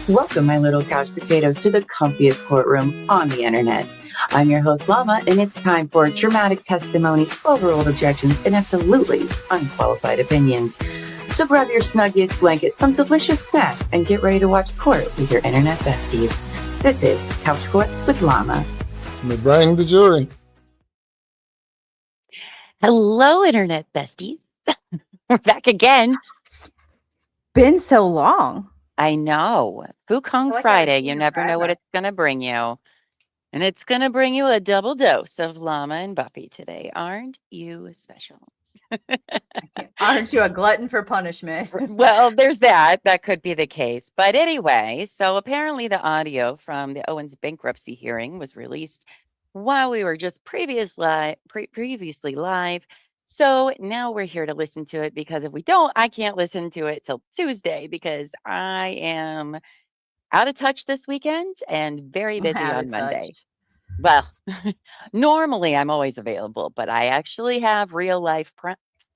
Welcome, my little couch potatoes, to the comfiest courtroom on the internet. I'm your host, Llama, and it's time for dramatic testimony, overruled objections, and absolutely unqualified opinions. So grab your snuggiest blanket, some delicious snacks, and get ready to watch court with your internet besties. This is Couch Court with Llama. Me bring the jury. Hello, internet besties. We're back again. It's been so long. I know. Fukong like Friday. it's You been never know what forever. it's going to bring you. And it's going to bring you a double dose of Llama and Buffy today. Aren't you special? Aren't you a glutton for punishment? Well, there's that. That could be the case. But anyway, so apparently the audio from the Owens bankruptcy hearing was released while we were just previously live. So now we're here to listen to it because if we don't, I can't listen to it till Tuesday because I am out of touch this weekend and very busy Out on of Monday. touch. Well, normally I'm always available, but I actually have real life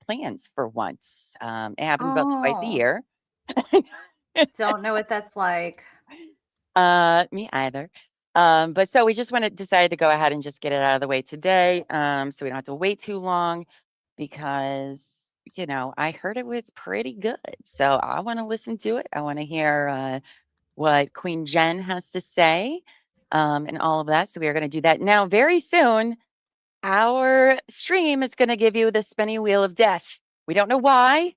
plans for once. It happens about twice a Oh. year. Don't know what that's like. Me either. But so we just decided to go ahead and just get it out of the way today. So we don't have to wait too long because, I heard it was pretty good. So I want to listen to it. I want to hear what Queen Jen has to say and all of that. So we are going to do that now very soon. Our stream is going to give you the spinning wheel of death. We don't know why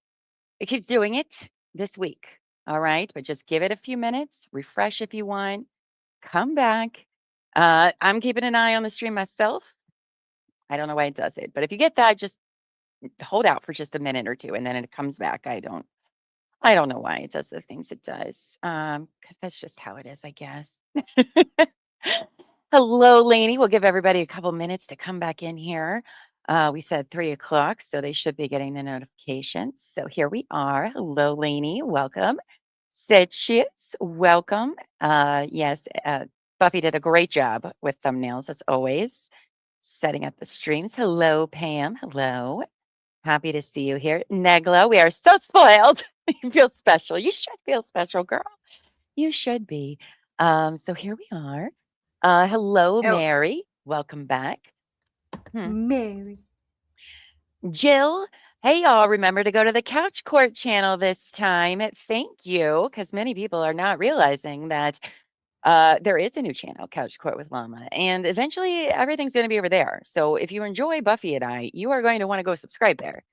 it keeps doing it this week. All right. But just give it a few minutes, refresh if you want, come back. I'm keeping an eye on the stream myself. I don't know why it does it, but if you get that, just hold out for just a minute or two and then it comes back. I don't know why it does the things it does. Because that's just how it is, I guess. Hello, Lainey. We'll give everybody a couple minutes to come back in here. We said 3:00, so they should be getting the notifications. So here we are. Hello, Lainey. Welcome. Sitchits, welcome. Yes, Buffy did a great job with thumbnails, as always, setting up the streams. Hello, Pam. Hello. Happy to see you here. Negla, we are so spoiled. You feel special. You should feel special, girl. You should be. So here we are. Hello, Oh. Mary. Welcome back. Mary. Jill. Hey, y'all. Remember to go to the Couch Court channel this time. Thank you, because many people are not realizing that there is a new channel, Couch Court with Llama, and eventually everything's going to be over there. So if you enjoy Buffy and I, you are going to want to go subscribe there.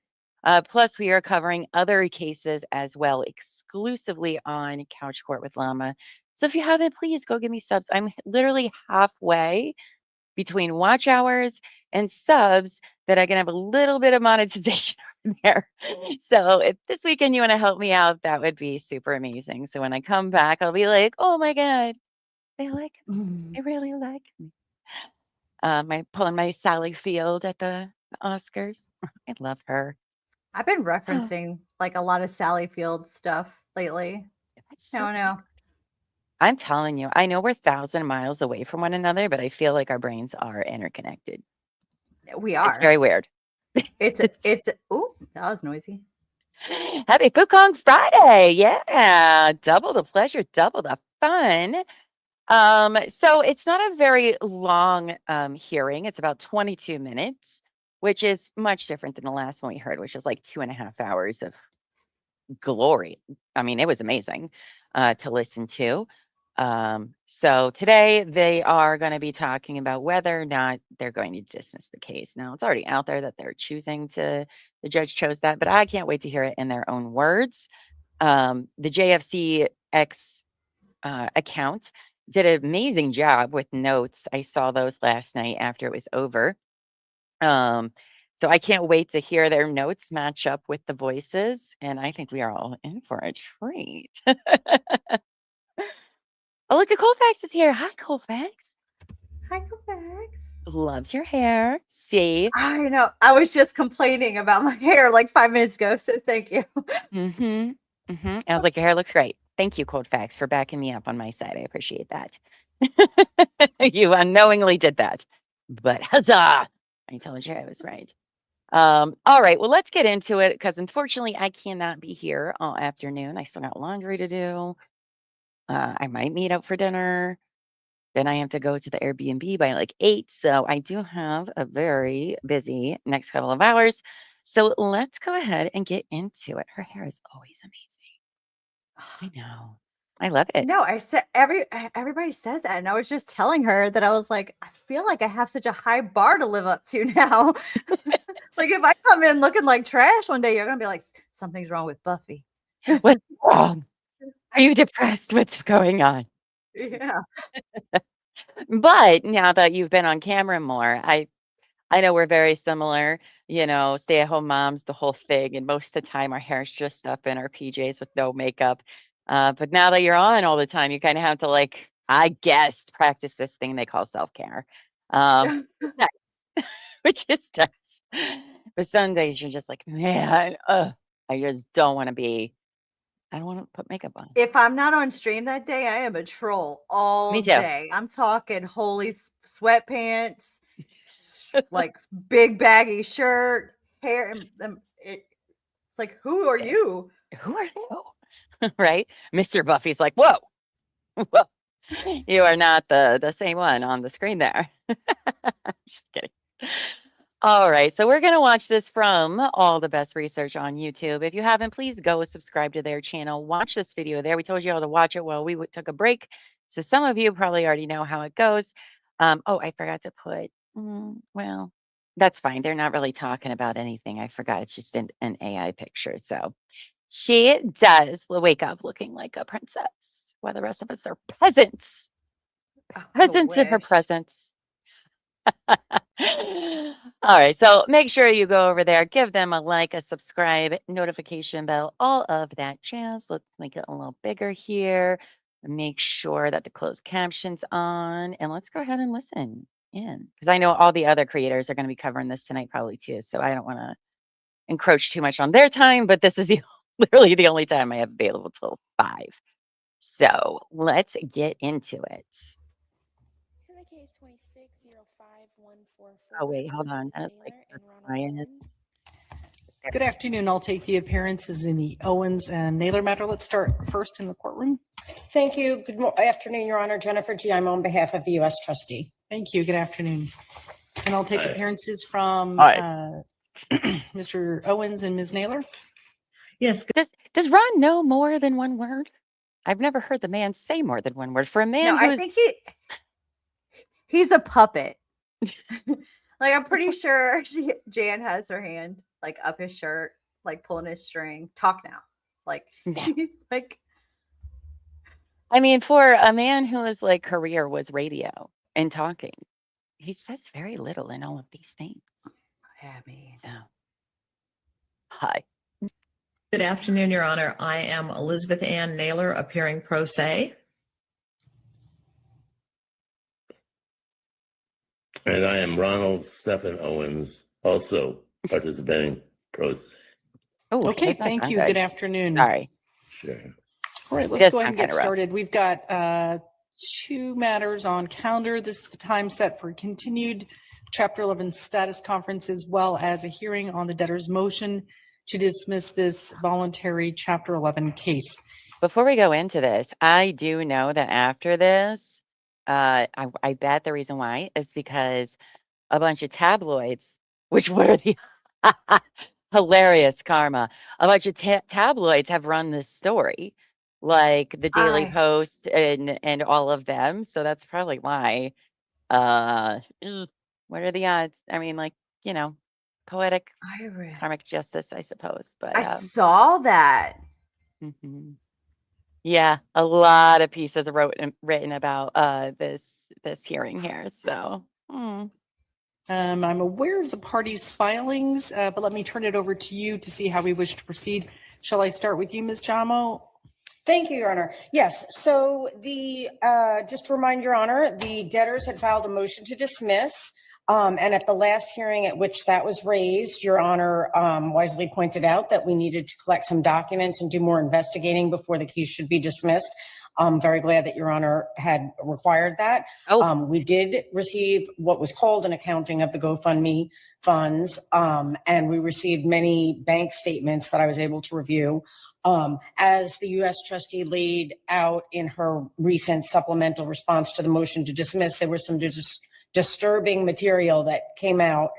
Plus, we are covering other cases as well, exclusively on Couch Court with Llama. So if you haven't, please go give me subs. I'm literally halfway between watch hours and subs that I can have a little bit of monetization there. So if this weekend you want to help me out, that would be super amazing. So when I come back, I'll be like, oh my God, they like me. They really like me. Pulling my Sally Field at the Oscars. I love her. I've been referencing like a lot of Sally Field stuff lately. So I don't know. I'm telling you, I know we're 1,000 miles away from one another, but I feel like our brains are interconnected. We are. It's very weird. It's oh, that was noisy. Happy Fukong Friday. Yeah. Double the pleasure, double the fun. So it's not a very long hearing. It's about 22 minutes, which is much different than the last one we heard, which was like 2.5 hours of glory. I mean, it was amazing to listen to. So today they are going to be talking about whether or not they're going to dismiss the case. Now, it's already out there that they're the judge chose that, but I can't wait to hear it in their own words. The JFCX account did an amazing job with notes. I saw those last night after it was over. So I can't wait to hear their notes match up with the voices, and I think we are all in for a treat. Oh, look at Colfax is here. Hi, Colfax. Hi, Colfax. Loves your hair. See? I know. I was just complaining about my hair like 5 minutes ago, so thank you. I was like, your hair looks great. Thank you, Colfax, for backing me up on my side. I appreciate that. You unknowingly did that, but huzzah! I told you I was right. All right, well, let's get into it because unfortunately I cannot be here all afternoon. I still got laundry to do. I might meet up for dinner. Then I have to go to the Airbnb by like 8. So I do have a very busy next couple of hours. So let's go ahead and get into it. Her hair is always amazing. I know. I love it. No, I said everybody says that, and I was just telling her that I was like, I feel like I have such a high bar to live up to now. Like if I come in looking like trash one day, you're gonna be like, something's wrong with Buffy. What's wrong? Are you depressed? What's going on? Yeah. But now that you've been on camera more, I know we're very similar, stay-at-home moms, the whole thing, and most of the time our hair's just up in our PJs with no makeup. But now that you're on all the time, you kind of have to, like, I guess, practice this thing they call self-care. Nice. Which is nice. But some days you're just like, man, I just don't want to put makeup on. If I'm not on stream that day, I am a troll all Me too. day. I'm talking holy sweatpants, like big baggy shirt, hair, and it's like, who are you? Who are you? Right? Mr. Buffy's like, whoa, whoa, you are not the same one on the screen there. Just kidding. All right, so we're going to watch this from All the Best Research on YouTube. If you haven't, please go subscribe to their channel. Watch this video there. We told you all to watch it while we took a break. So some of you probably already know how it goes. Oh, I forgot to put, well, that's fine. They're not really talking about anything. I forgot. It's just an AI picture. So she does wake up looking like a princess, while the rest of us are peasants. Peasants in her presence. All right, so make sure you go over there, give them a like, a subscribe, notification bell, all of that jazz. Let's make it a little bigger here. Make sure that the closed caption's on, and let's go ahead and listen in, because I know all the other creators are going to be covering this tonight probably too, so I don't want to encroach too much on their time, but this is literally the only time I have available till 5. So let's get into it. In the case 26-05-144. Oh, wait, hold on. That is like Naylor and the Ronald client. Owens. Good afternoon. I'll take the appearances in the Owens and Naylor matter. Let's start first in the courtroom. Thank you. Good afternoon, Your Honor. Jennifer G. I'm on behalf of the U.S. trustee. Thank you. Good afternoon. And I'll take appearances from Mr. Owens and Ms. Naylor. Yes. Does Ron know more than one word? I've never heard the man say more than one word. For a man No, who's... I think he's a puppet. Like, I'm pretty sure Jan has her hand like up his shirt, like pulling his string. Talk now. Like, he's like, I mean, for a man whose like career was radio and talking, he says very little in all of these things. I mean, So, hi. Good afternoon, Your Honor. I am Elizabeth Ann Naylor, appearing pro se. And I am Ronald Stephen Owens, also participating pro se. Oh, Okay, thank you. Good afternoon. Sorry. Sure. All right, let's go ahead and get started. We've got 2 matters on calendar. This is the time set for continued Chapter 11 status conference, as well as a hearing on the debtor's motion to dismiss this voluntary Chapter 11 case. Before we go into this, I do know that after this, I bet the reason why is because a bunch of tabloids, which were the hilarious karma, a bunch of tabloids have run this story, like the Daily Post and all of them. So that's probably why. What are the odds? I mean, like, poetic karmic justice, I suppose. But I saw that. Yeah, a lot of pieces written about this hearing here. So I'm aware of the parties' filings, but let me turn it over to you to see how we wish to proceed. Shall I start with you, Ms. Jamo? Thank you, Your Honor. Yes, so just to remind Your Honor, the debtors had filed a motion to dismiss. And at the last hearing at which that was raised, Your Honor wisely pointed out that we needed to collect some documents and do more investigating before the case should be dismissed. I'm very glad that Your Honor had required that. We did receive what was called an accounting of the GoFundMe funds, and we received many bank statements that I was able to review. As the U.S. trustee laid out in her recent supplemental response to the motion to dismiss, there was some disturbing material that came out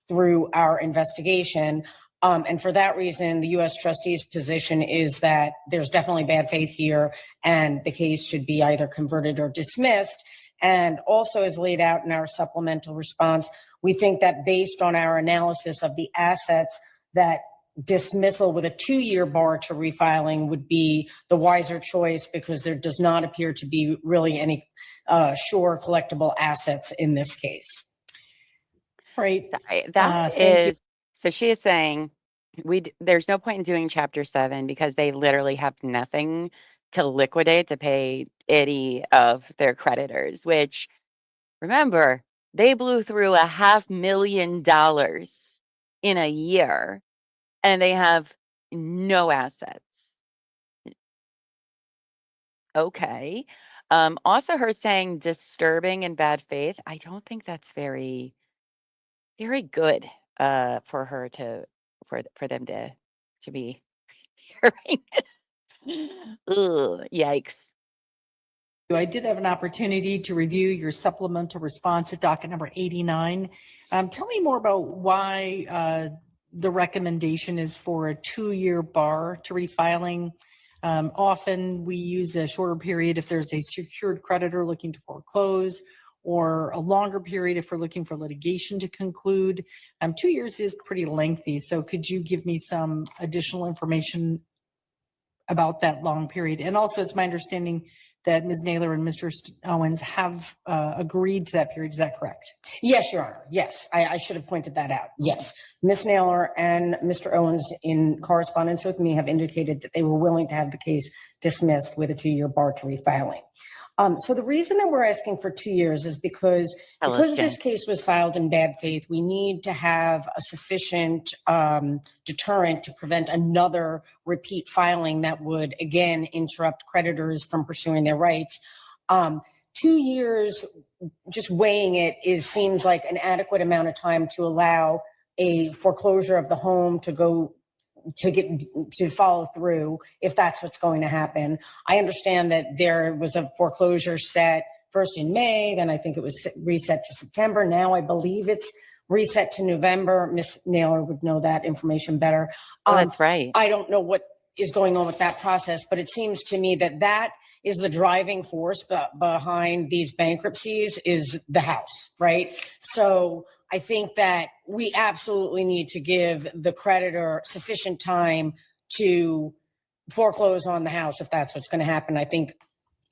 through our investigation. And for that reason, the U.S. trustee's position is that there's definitely bad faith here and the case should be either converted or dismissed. And also, as laid out in our supplemental response, we think that based on our analysis of the assets, that dismissal with a 2-year bar to refiling would be the wiser choice because there does not appear to be really any sure collectible assets in this case. Right. That is, so she is saying there's no point in doing Chapter 7 because they literally have nothing to liquidate to pay any of their creditors, which, remember, they blew through $500,000 in a year and they have no assets. Okay. Also her saying disturbing and bad faith. I don't think that's very, very good for her to for them to be hearing. Ugh, yikes. I did have an opportunity to review your supplemental response at docket number 89. Tell me more about why the recommendation is for a 2-year bar to refiling. Often we use a shorter period if there's a secured creditor looking to foreclose, or a longer period if we're looking for litigation to conclude. 2 years is pretty lengthy. So could you give me some additional information about that long period? And also, it's my understanding that Ms. Naylor and Mr. Owens have agreed to that period. Is that correct? Yes, Your Honor. Yes, I should have pointed that out. Yes, Ms. Naylor and Mr. Owens, in correspondence with me, have indicated that they were willing to have the case dismissed with a 2-year bar to refiling. So the reason that we're asking for 2 years is because this case was filed in bad faith, we need to have a sufficient deterrent to prevent another repeat filing that would, again, interrupt creditors from pursuing their rights. 2 years, just weighing it, seems like an adequate amount of time to allow a foreclosure of the home to follow through if that's what's going to happen. I understand that there was a foreclosure set first in May, then I think it was reset to September. Now I believe it's reset to November. Ms. Naylor would know that information better. That's right. I don't know what is going on with that process, but it seems to me that that is the driving force behind these bankruptcies is the house, right? So I think that we absolutely need to give the creditor sufficient time to foreclose on the house if that's what's going to happen. I think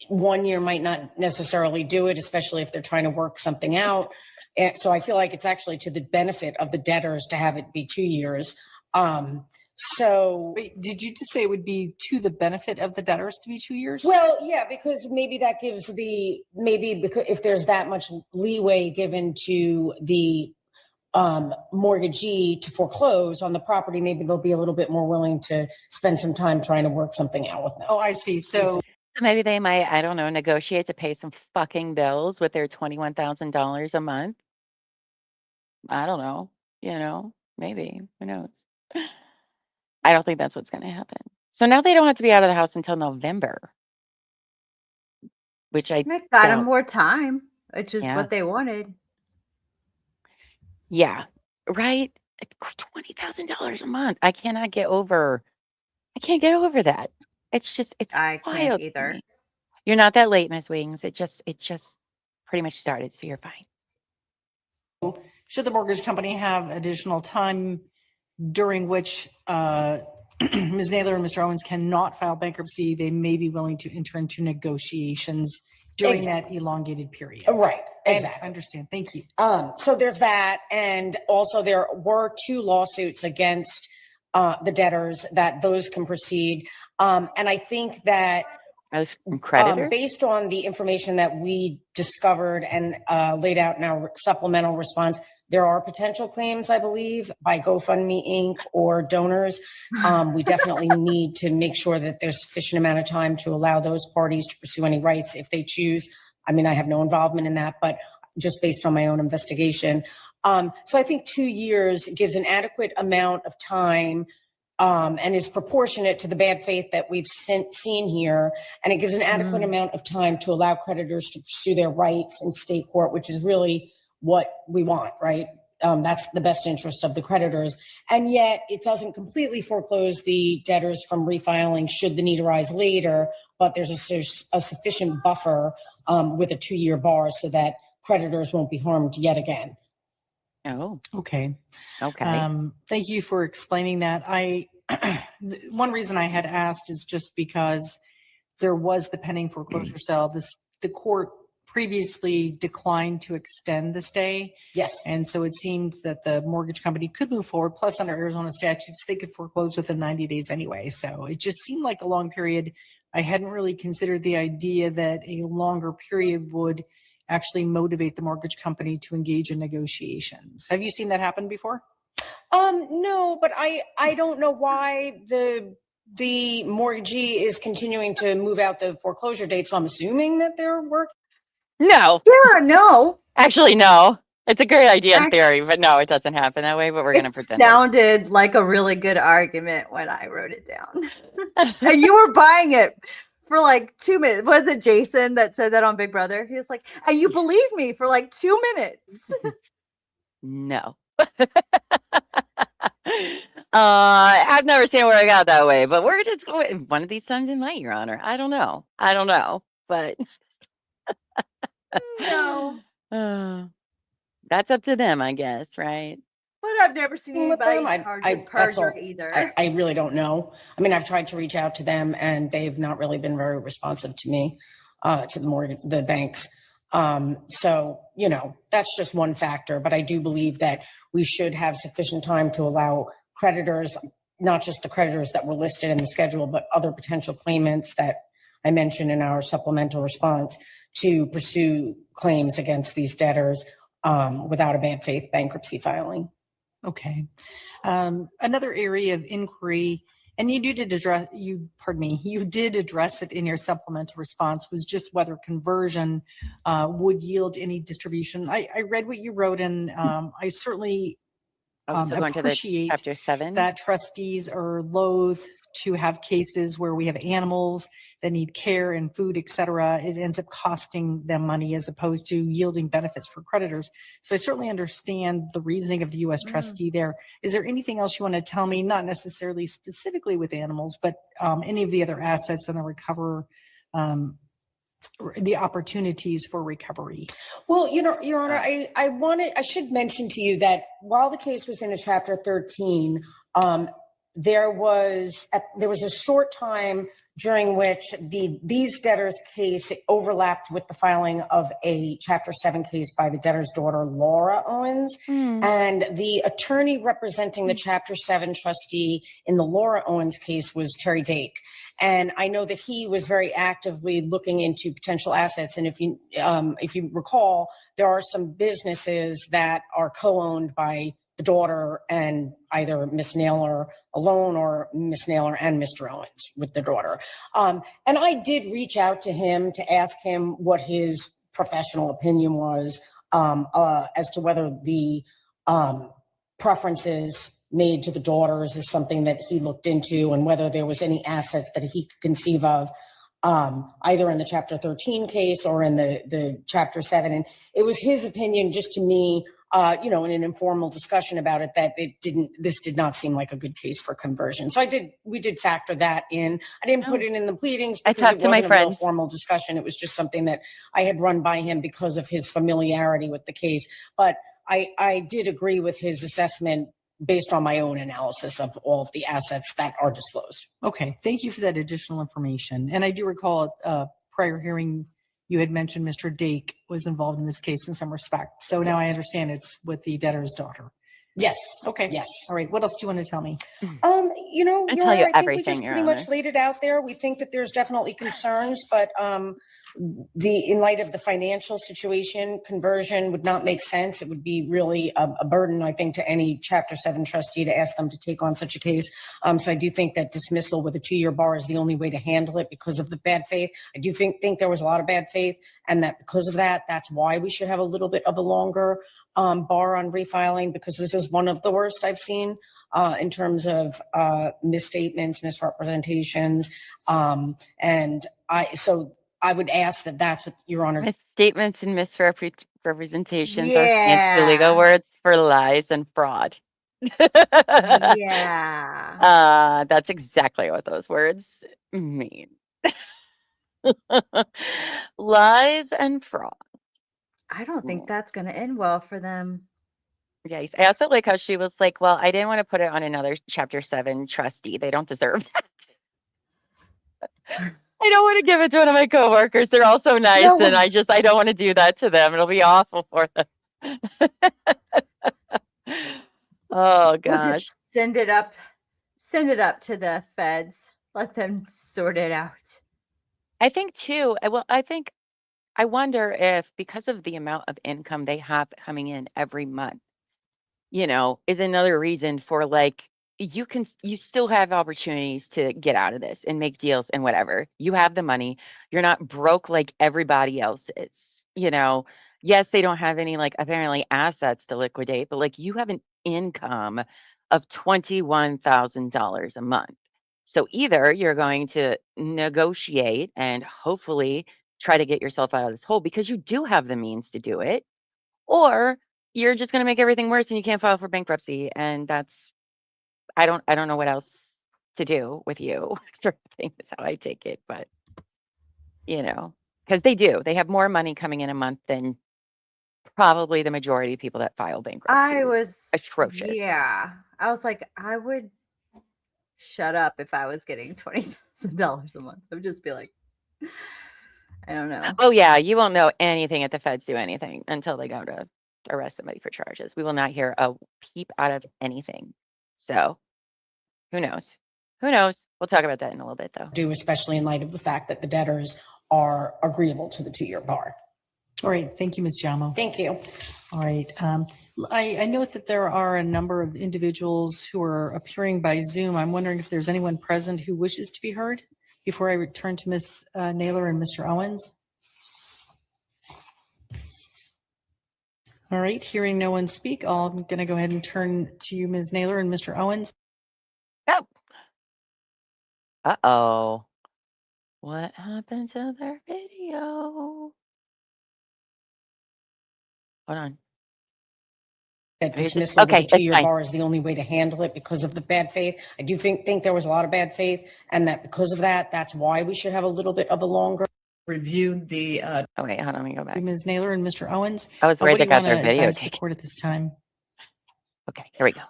1 year might not necessarily do it, especially if they're trying to work something out. And so I feel like it's actually to the benefit of the debtors to have it be 2 years. So wait, did you just say it would be to the benefit of the debtors to be 2 years? Well, yeah, because maybe that gives because if there's that much leeway given to the mortgagee to foreclose on the property, maybe they'll be a little bit more willing to spend some time trying to work something out with them. Oh, I see. So maybe they might, I don't know, negotiate to pay some fucking bills with their $21,000 a month. I don't know, maybe, who knows? I don't think that's what's going to happen. So now they don't have to be out of the house until November, which I got them more time, which is what they wanted. Yeah, right. $20,000 a month. I can't get over that. It's I wild can't to either. me. You're not that late, Miss Wings. It just pretty much started, so you're fine. should the mortgage company have additional time during which Ms. Naylor and Mr. Owens cannot file bankruptcy, they may be willing to enter into negotiations during that elongated period. Right. Exactly. I understand. Thank you. So there's that. And also there were 2 lawsuits against the debtors that those can proceed. And I think that As creditor? based on the information that we discovered and laid out in our supplemental response, there are potential claims, I believe, by GoFundMe Inc. or donors. We definitely need to make sure that there's sufficient amount of time to allow those parties to pursue any rights if they choose. I mean, I have no involvement in that, but just based on my own investigation. So I think 2 years gives an adequate amount of time and is proportionate to the bad faith that we've seen here. And it gives an adequate amount of time to allow creditors to pursue their rights in state court, which is really what we want, right? That's the best interest of the creditors. And yet it doesn't completely foreclose the debtors from refiling should the need arise later, but there's a sufficient buffer with a 2-year bar so that creditors won't be harmed yet again. Oh, Okay. okay. Thank you for explaining that. One reason I had asked is just because there was the pending foreclosure sale. The court previously declined to extend the stay. Yes. And so it seemed that the mortgage company could move forward. Plus, under Arizona statutes, they could foreclose within 90 days anyway. So it just seemed like a long period. I hadn't really considered the idea that a longer period would actually motivate the mortgage company to engage in negotiations. Have you seen that happen before? No, but I don't know why the mortgagee is continuing to move out the foreclosure date. So I'm assuming that they're working. No, Yeah, no. actually, no. It's a great idea in theory, but no, it doesn't happen that way. But we're going to pretend. It sounded like a really good argument when I wrote it down. And you were buying it for like 2 minutes. Was it Jason that said that on Big Brother? He was like, and you believe me for like 2 minutes. No. I've never seen where I got that way, but we're just going one of these times it might, Your Honor. I don't know, but No. That's up to them, I guess, right? But I've never seen anybody charged with perjury either. I really don't know. I mean, I've tried to reach out to them and they've not really been very responsive to me, to the banks. So, that's just one factor, but I do believe that we should have sufficient time to allow creditors, not just the creditors that were listed in the schedule, but other potential claimants that I mentioned in our supplemental response to pursue claims against these debtors without a bad faith bankruptcy filing. Okay. Another area of inquiry, and you did address it in your supplemental response, was just whether conversion would yield any distribution. I read what you wrote, and I certainly appreciate Chapter 7 that trustees are loath to have cases where we have animals that need care and food, et cetera. It ends up costing them money as opposed to yielding benefits for creditors. So I certainly understand the reasoning of the U.S. trustee there. Is there anything else you want to tell me, not necessarily specifically with animals, but any of the other assets and the opportunities for recovery? Well, Your Honor, I should mention to you that while the case was in a Chapter 13, there was a short time during which these debtors' case overlapped with the filing of a Chapter 7 case by the debtor's daughter, Laura Owens. And the attorney representing the Chapter 7 trustee in the Laura Owens case was Terry Dake. And I know that he was very actively looking into potential assets. And if you recall, there are some businesses that are co-owned by the daughter and either Miss Naylor alone or Miss Naylor and Mr. Owens with the daughter. And I did reach out to him to ask him what his professional opinion was as to whether the preferences made to the daughters is something that he looked into and whether there was any assets that he could conceive of either in the Chapter 13 case or in the Chapter 7. And it was his opinion, just to me, in an informal discussion about it, that this did not seem like a good case for conversion. So we did factor that in. I didn't put it in the pleadings because it wasn't a real formal discussion. It was just something that I had run by him because of his familiarity with the case. But I did agree with his assessment based on my own analysis of all of the assets that are disclosed. Okay, thank you for that additional information. And I do recall a prior hearing you had mentioned Mr. Dake was involved in this case in some respect. So now I understand it's with the debtor's daughter. Yes. Okay. Yes. All right. What else do you want to tell me? I think we just pretty much laid it out there. We think that there's definitely concerns, but in light of the financial situation, conversion would not make sense. It would be really a burden, I think, to any Chapter 7 trustee to ask them to take on such a case. So I do think that dismissal with a 2-year bar is the only way to handle it because of the bad faith. I do think there was a lot of bad faith, and that because of that, that's why we should have a little bit of a longer bar on refiling, because this is one of the worst I've seen in terms of misstatements, misrepresentations. And I would ask that that's what Your Honor. Misstatements and misrepresentations are fancy legal Yeah. words for lies and fraud. Yeah. That's exactly what those words mean. Lies and fraud. I don't think that's going to end well for them. Yes. I also like how she was like, well, I didn't want to put it on another Chapter 7 trustee. They don't deserve that. I don't want to give it to one of my coworkers. They're all so nice, No and one- I don't want to do that to them. It'll be awful for them. Oh We'll gosh. just send it up to the feds. Let them sort it out. I think too, I wonder if because of the amount of income they have coming in every month, is another reason for like you still have opportunities to get out of this and make deals and whatever. You have the money. You're not broke like everybody else is. Yes, they don't have any like apparently assets to liquidate, but like you have an income of $21,000 a month. So either you're going to negotiate and hopefully try to get yourself out of this hole because you do have the means to do it, or you're just going to make everything worse and you can't file for bankruptcy. And that's, I don't know what else to do with you sort of thing is how I take it. But, because they have more money coming in a month than probably the majority of people that file bankruptcy. I was atrocious. Yeah. I was like, I would shut up if I was getting $20,000 a month. I would just be like, I don't know. Oh yeah, you won't know anything if the feds do anything until they go to arrest somebody for charges. We will not hear a peep out of anything. So who knows? Who knows? We'll talk about that in a little bit, though. Do, especially in light of the fact that the debtors are agreeable to the 2-year bar. All right. Thank you, Ms. Jamo. Thank you. All right. I note that there are a number of individuals who are appearing by Zoom. I'm wondering if there's anyone present who wishes to be heard before I return to Ms. Naylor and Mr. Owens. All right. Hearing no one speak, I'm going to go ahead and turn to you, Ms. Naylor and Mr. Owens. Oh. Uh-oh. What happened to their video? Hold on. That Maybe it's dismissal okay, with a it's 2-year fine. bar is the only way to handle it because of the bad faith. I do think there was a lot of bad faith, and that because of that, that's why we should have a little bit of a longer. Reviewed the Oh wait, hold on, let me go back. Ms. Naylor and Mr. Owens. I was worried What do they you got want their to video advise the taken. court at this time? Okay, here we go.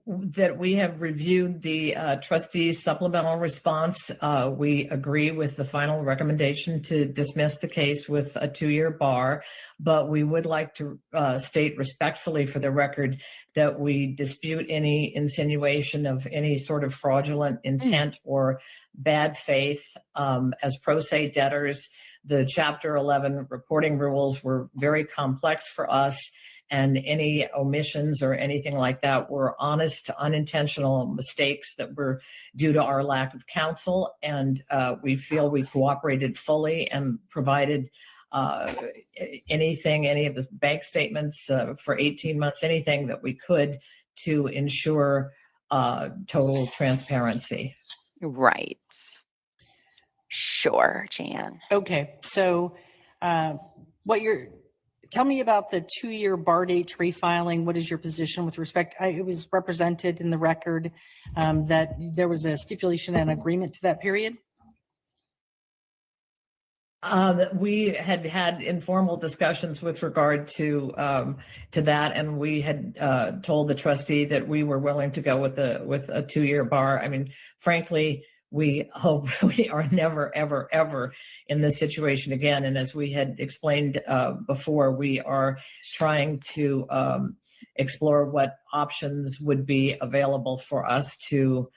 That we have reviewed the trustees' supplemental response. We agree with the final recommendation to dismiss the case with a 2-year bar, but we would like to state respectfully for the record that we dispute any insinuation of any sort of fraudulent intent or bad faith. As pro se debtors, the Chapter 11 reporting rules were very complex for us, and any omissions or anything like that were honest, unintentional mistakes that were due to our lack of counsel. And we feel we cooperated fully and provided any of the bank statements for 18 months, anything that we could to ensure total transparency. Right. Sure, Jan. Okay. So tell me about the 2-year bar date refiling. What is your position with respect? It was represented in the record that there was a stipulation and agreement to that period. We had informal discussions with regard to that, and we had told the trustee that we were willing to go with a 2-year bar. I mean, frankly, we hope we are never, ever, ever in this situation again. And as we had explained before, we are trying to explore what options would be available for us to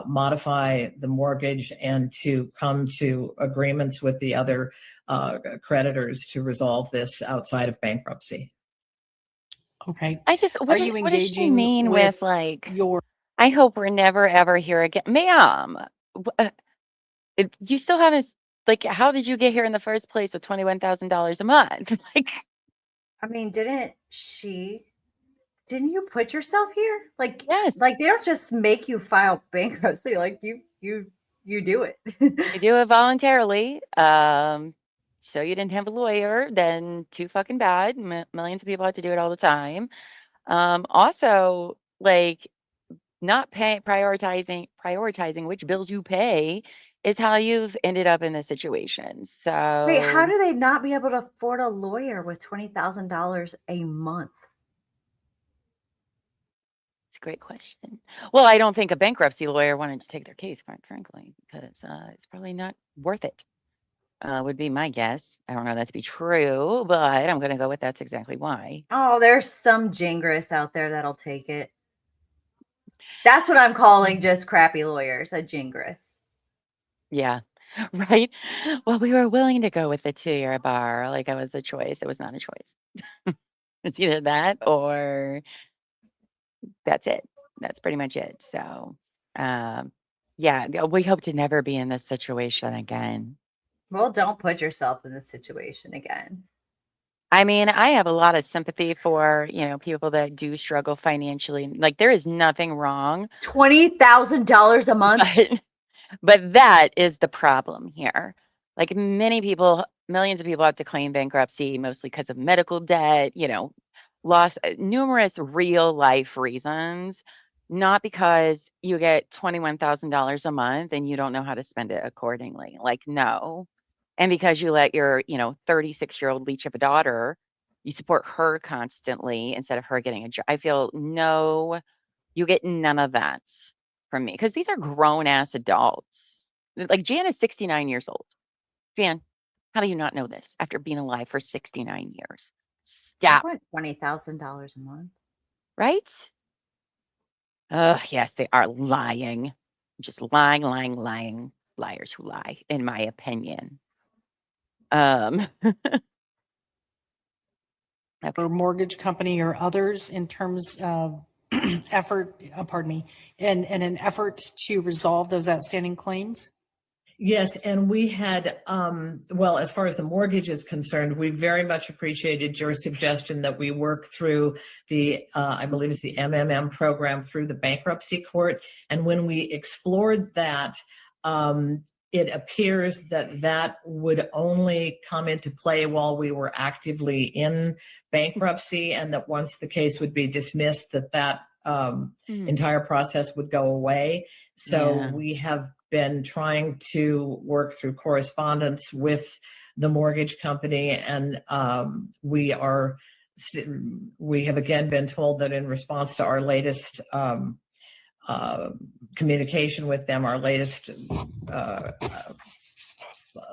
modify the mortgage and to come to agreements with the other creditors to resolve this outside of bankruptcy. Okay. What does she mean with like, I hope we're never, ever here again? Ma'am, you still haven't, like, how did you get here in the first place with $21,000 a month? Like, I mean, didn't you put yourself here? Like, Yes. like they don't just make you file bankruptcy. Like you do it. You do it voluntarily. So you didn't have a lawyer, then too fucking bad. Millions of people have to do it all the time. Also, like not prioritizing which bills you pay is how you've ended up in this situation. Wait, how So do they not be able to afford a lawyer with $20,000 a month? it's a great question. Well, I don't think a bankruptcy lawyer wanted to take their case, quite frankly, because it's probably not worth it. Would be my guess. I don't know that to be true, but I'm going to go with that's exactly why. Oh, there's some jingress out there that'll take it. That's what I'm calling just crappy lawyers, a jingress. Yeah. Right. Well, we were willing to go with the 2-year bar. Like it was a choice. It was not a choice. It's either that or that's it. That's pretty much it. So, yeah, we hope to never be in this situation again. Well, don't put yourself in this situation again. I mean, I have a lot of sympathy for, people that do struggle financially. Like there is nothing wrong. $20,000 a month. But that is the problem here. Like millions of people have to claim bankruptcy, mostly because of medical debt, lost numerous real life reasons, not because you get $21,000 a month and you don't know how to spend it accordingly. Like, no. And because you let your, 36-year-old leech of a daughter, you support her constantly instead of her getting a job. I feel no, you get none of that from me because these are grown ass adults. Like Jan is 69 years old. Jan, how do you not know this after being alive for 69 years? Stop. $20,000 a month. Right? Yes, they are lying. Just lying, liars who lie, in my opinion. Or mortgage company or others in terms of effort, in an effort to resolve those outstanding claims? Yes, and we had, well, as far as the mortgage is concerned, we very much appreciated your suggestion that we work through the, I believe it's the MMM program through the Bankruptcy Court. And when we explored that, it appears that that would only come into play while we were actively in bankruptcy, and that once the case would be dismissed, that entire process would go away. So we have been trying to work through correspondence with the mortgage company, and we have again been told that in response to our latest communication with them, our latest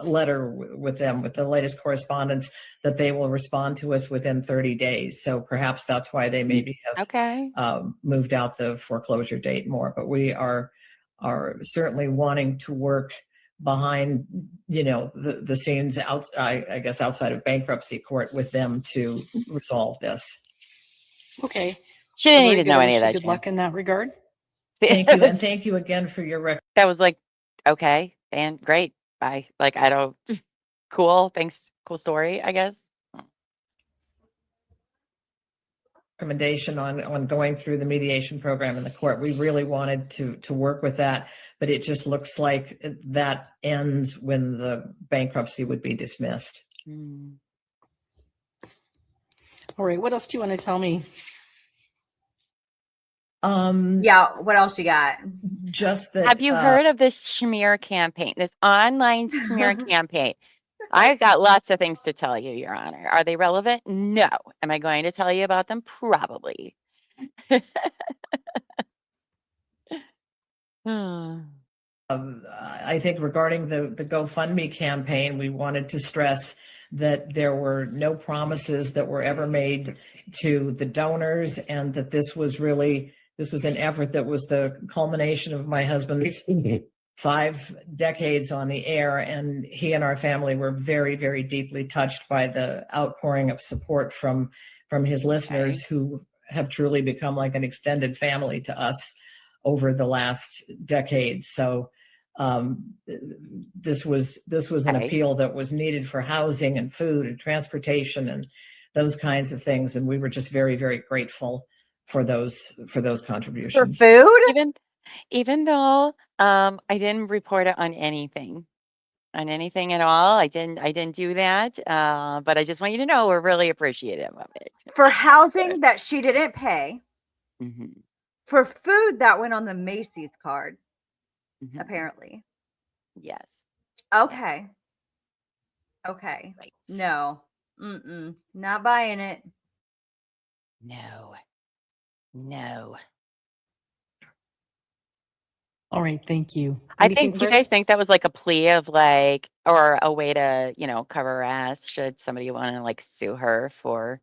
letter with them, with the latest correspondence, that they will respond to us within 30 days. So perhaps that's why they maybe have moved out the foreclosure date more. But we are certainly wanting to work behind, the scenes I guess outside of bankruptcy court with them to resolve this. Okay. She didn't even know any of that. Good luck in that regard. Thank you. And thank you again for your That was like, okay, and great. Bye. Like, I don't, cool. Thanks. Cool story, I guess. Recommendation on going through the mediation program in the court. We really wanted to work with that, but it just looks like that ends when the bankruptcy would be dismissed. All right. What else do you want to tell me? Yeah, what else you got? Just that. Have you heard of this smear campaign, this online smear campaign? I got lots of things to tell you, Your Honor. Are they relevant? No. Am I going to tell you about them? Probably. I think regarding the GoFundMe campaign, we wanted to stress that there were no promises that were ever made to the donors, and that this was an effort that was the culmination of my husband's 5 decades on the air, and he and our family were very, very deeply touched by the outpouring of support from his listeners, who have truly become like an extended family to us over the last decade. So this was an appeal that was needed for housing and food and transportation and those kinds of things. And we were just very, very grateful for those For contributions. food? Even though I didn't report it on anything at all. I didn't do that. But I just want you to know we're really appreciative of it. For housing that she didn't pay. Mm-hmm. For food that went on the Macy's card, Mm-hmm. apparently. Yes. Okay. Okay. Right. No. Not buying it. No. All right, thank you. I Anything think, do you further? guys think that was like a plea of like, or a way to, cover her ass should somebody want to like sue her for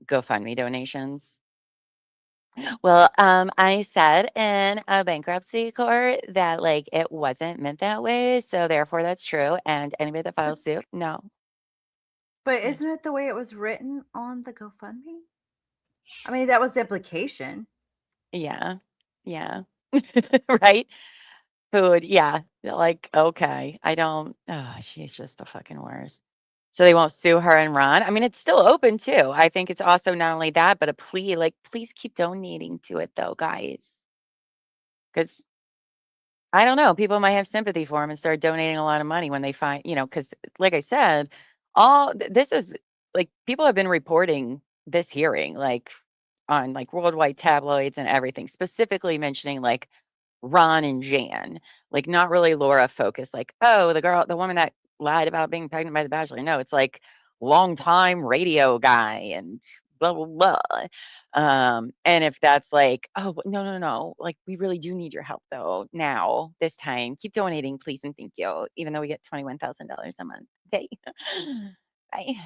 GoFundMe donations? Well, I said in a bankruptcy court that like it wasn't meant that way, so therefore that's true. And anybody that files suit, no. But isn't it the way it was written on the GoFundMe? I mean, that was the implication. Yeah. Right? Food, yeah. Like, okay. She's just the fucking worst. So they won't sue her and Ron. I mean, it's still open too. I think it's also not only that, but a plea, like, please keep donating to it though, guys. Because I don't know, people might have sympathy for him and start donating a lot of money when they find, because like I said, this is like people have been reporting this hearing like on like worldwide tabloids and everything, specifically mentioning like Ron and Jan, like not really Laura focused, like, oh, the woman that lied about being pregnant by the bachelor. No, it's like longtime radio guy and blah, blah, blah. And if that's like, oh, no, like we really do need your help though. Now, this time, keep donating, please and thank you, even though we get $21,000 a month. Okay. Bye.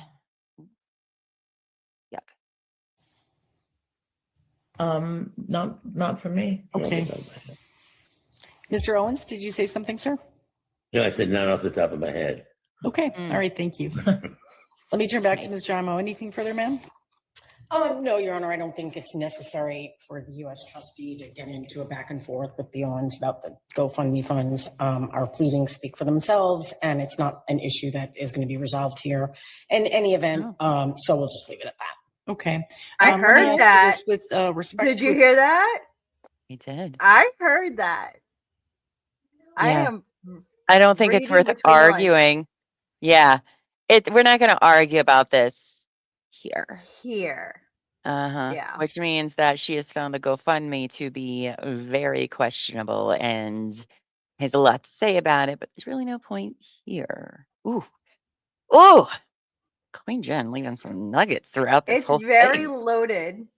Yuck. Not for me. Okay. Mr. Owens, did you say something, sir? No, I said not off the top of my head. Okay. All right. Thank you. Let me turn back to Ms. Jamo. Anything further, ma'am? No, Your Honor, I don't think it's necessary for the U.S. trustee to get into a back and forth with the Owens about the GoFundMe funds. Our pleadings speak for themselves, and it's not an issue that is going to be resolved here in any event. So we'll just leave it at that. Okay. I let me heard ask you that. this with respect Did to you hear that? We did. I heard that. Yeah. I don't think it's worth arguing. Yeah. We're not going to argue about this here. Yeah. Which means that she has found the GoFundMe to be very questionable and has a lot to say about it, but there's really no point here. Ooh. Queen Jen leaving some nuggets throughout this whole It's very thing. loaded.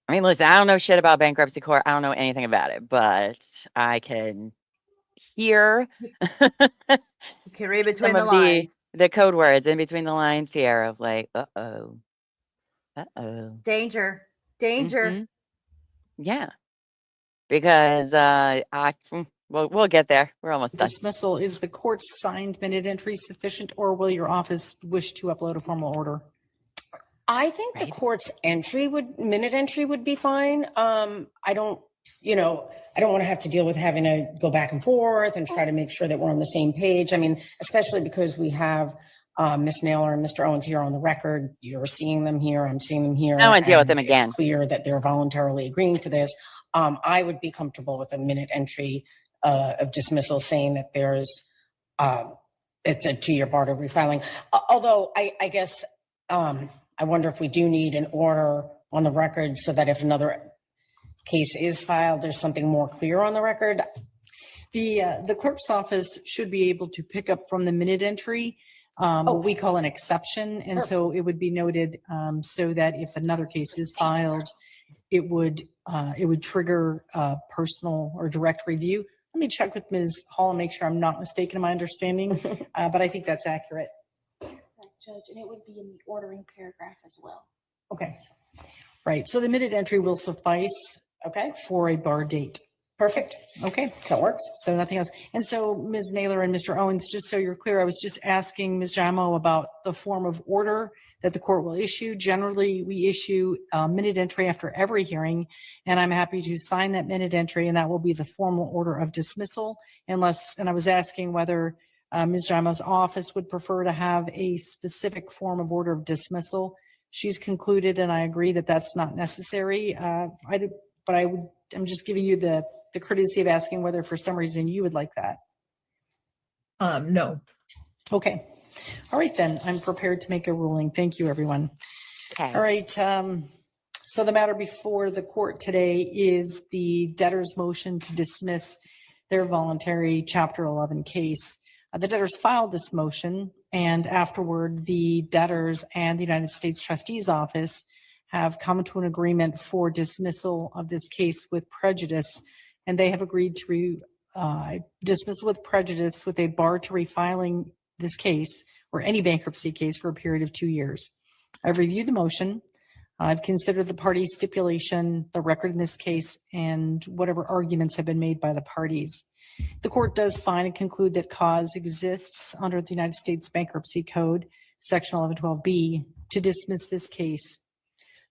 I mean, listen, I don't know shit about bankruptcy court. I don't know anything about it, but I can hear You can read between the lines. the code words in between the lines here of like, uh-oh. Danger. Yeah. Because we'll get there. We're almost done. Dismissal, is the court's signed minute entry sufficient, or will your office wish to upload a formal order? I think the court's minute entry would be fine. I don't want to have to deal with having to go back and forth and try to make sure that we're on the same page. I mean, especially because we have Ms. Naylor and Mr. Owens here on the record. You're seeing them here. I'm seeing them here. I want to deal with them again. It's clear that they're voluntarily agreeing to this. I would be comfortable with a minute entry of dismissal saying that there's it's a 2-year bar to refiling. Although I guess I wonder if we do need an order on the record so that if another case is filed, there's something more clear on the record. The clerk's office should be able to pick up from the minute entry what we call an exception. And so it would be noted so that if another case is filed, it would trigger personal or direct review. Let me check with Ms. Hall and make sure I'm not mistaken in my understanding, but I think that's accurate. Judge, and it would be in the ordering paragraph as well. Okay. Right. So the minute entry will suffice for a bar date. Perfect. Okay. That works. So nothing else. And so Ms. Naylor and Mr. Owens, just so you're clear, I was just asking Ms. Jamo about the form of order that the court will issue. Generally, we issue a minute entry after every hearing, and I'm happy to sign that minute entry, and that will be the formal order of dismissal, and I was asking whether Ms. Jaimo's office would prefer to have a specific form of order of dismissal. She's concluded, and I agree that that's not necessary. I'm just giving you the courtesy of asking whether for some reason you would like that. No. Okay. All right, then. I'm prepared to make a ruling. Thank you, everyone. Okay. All right. So the matter before the court today is the debtor's motion to dismiss their voluntary Chapter 11 case. The debtors filed this motion, and afterward, the debtors and the United States Trustee's Office have come to an agreement for dismissal of this case with prejudice, and they have agreed to dismiss with prejudice with a bar to refiling this case or any bankruptcy case for a period of 2 years. I've reviewed the motion. I've considered the parties' stipulation, the record in this case, and whatever arguments have been made by the parties. The court does find and conclude that cause exists under the United States Bankruptcy Code, Section 1112B, to dismiss this case.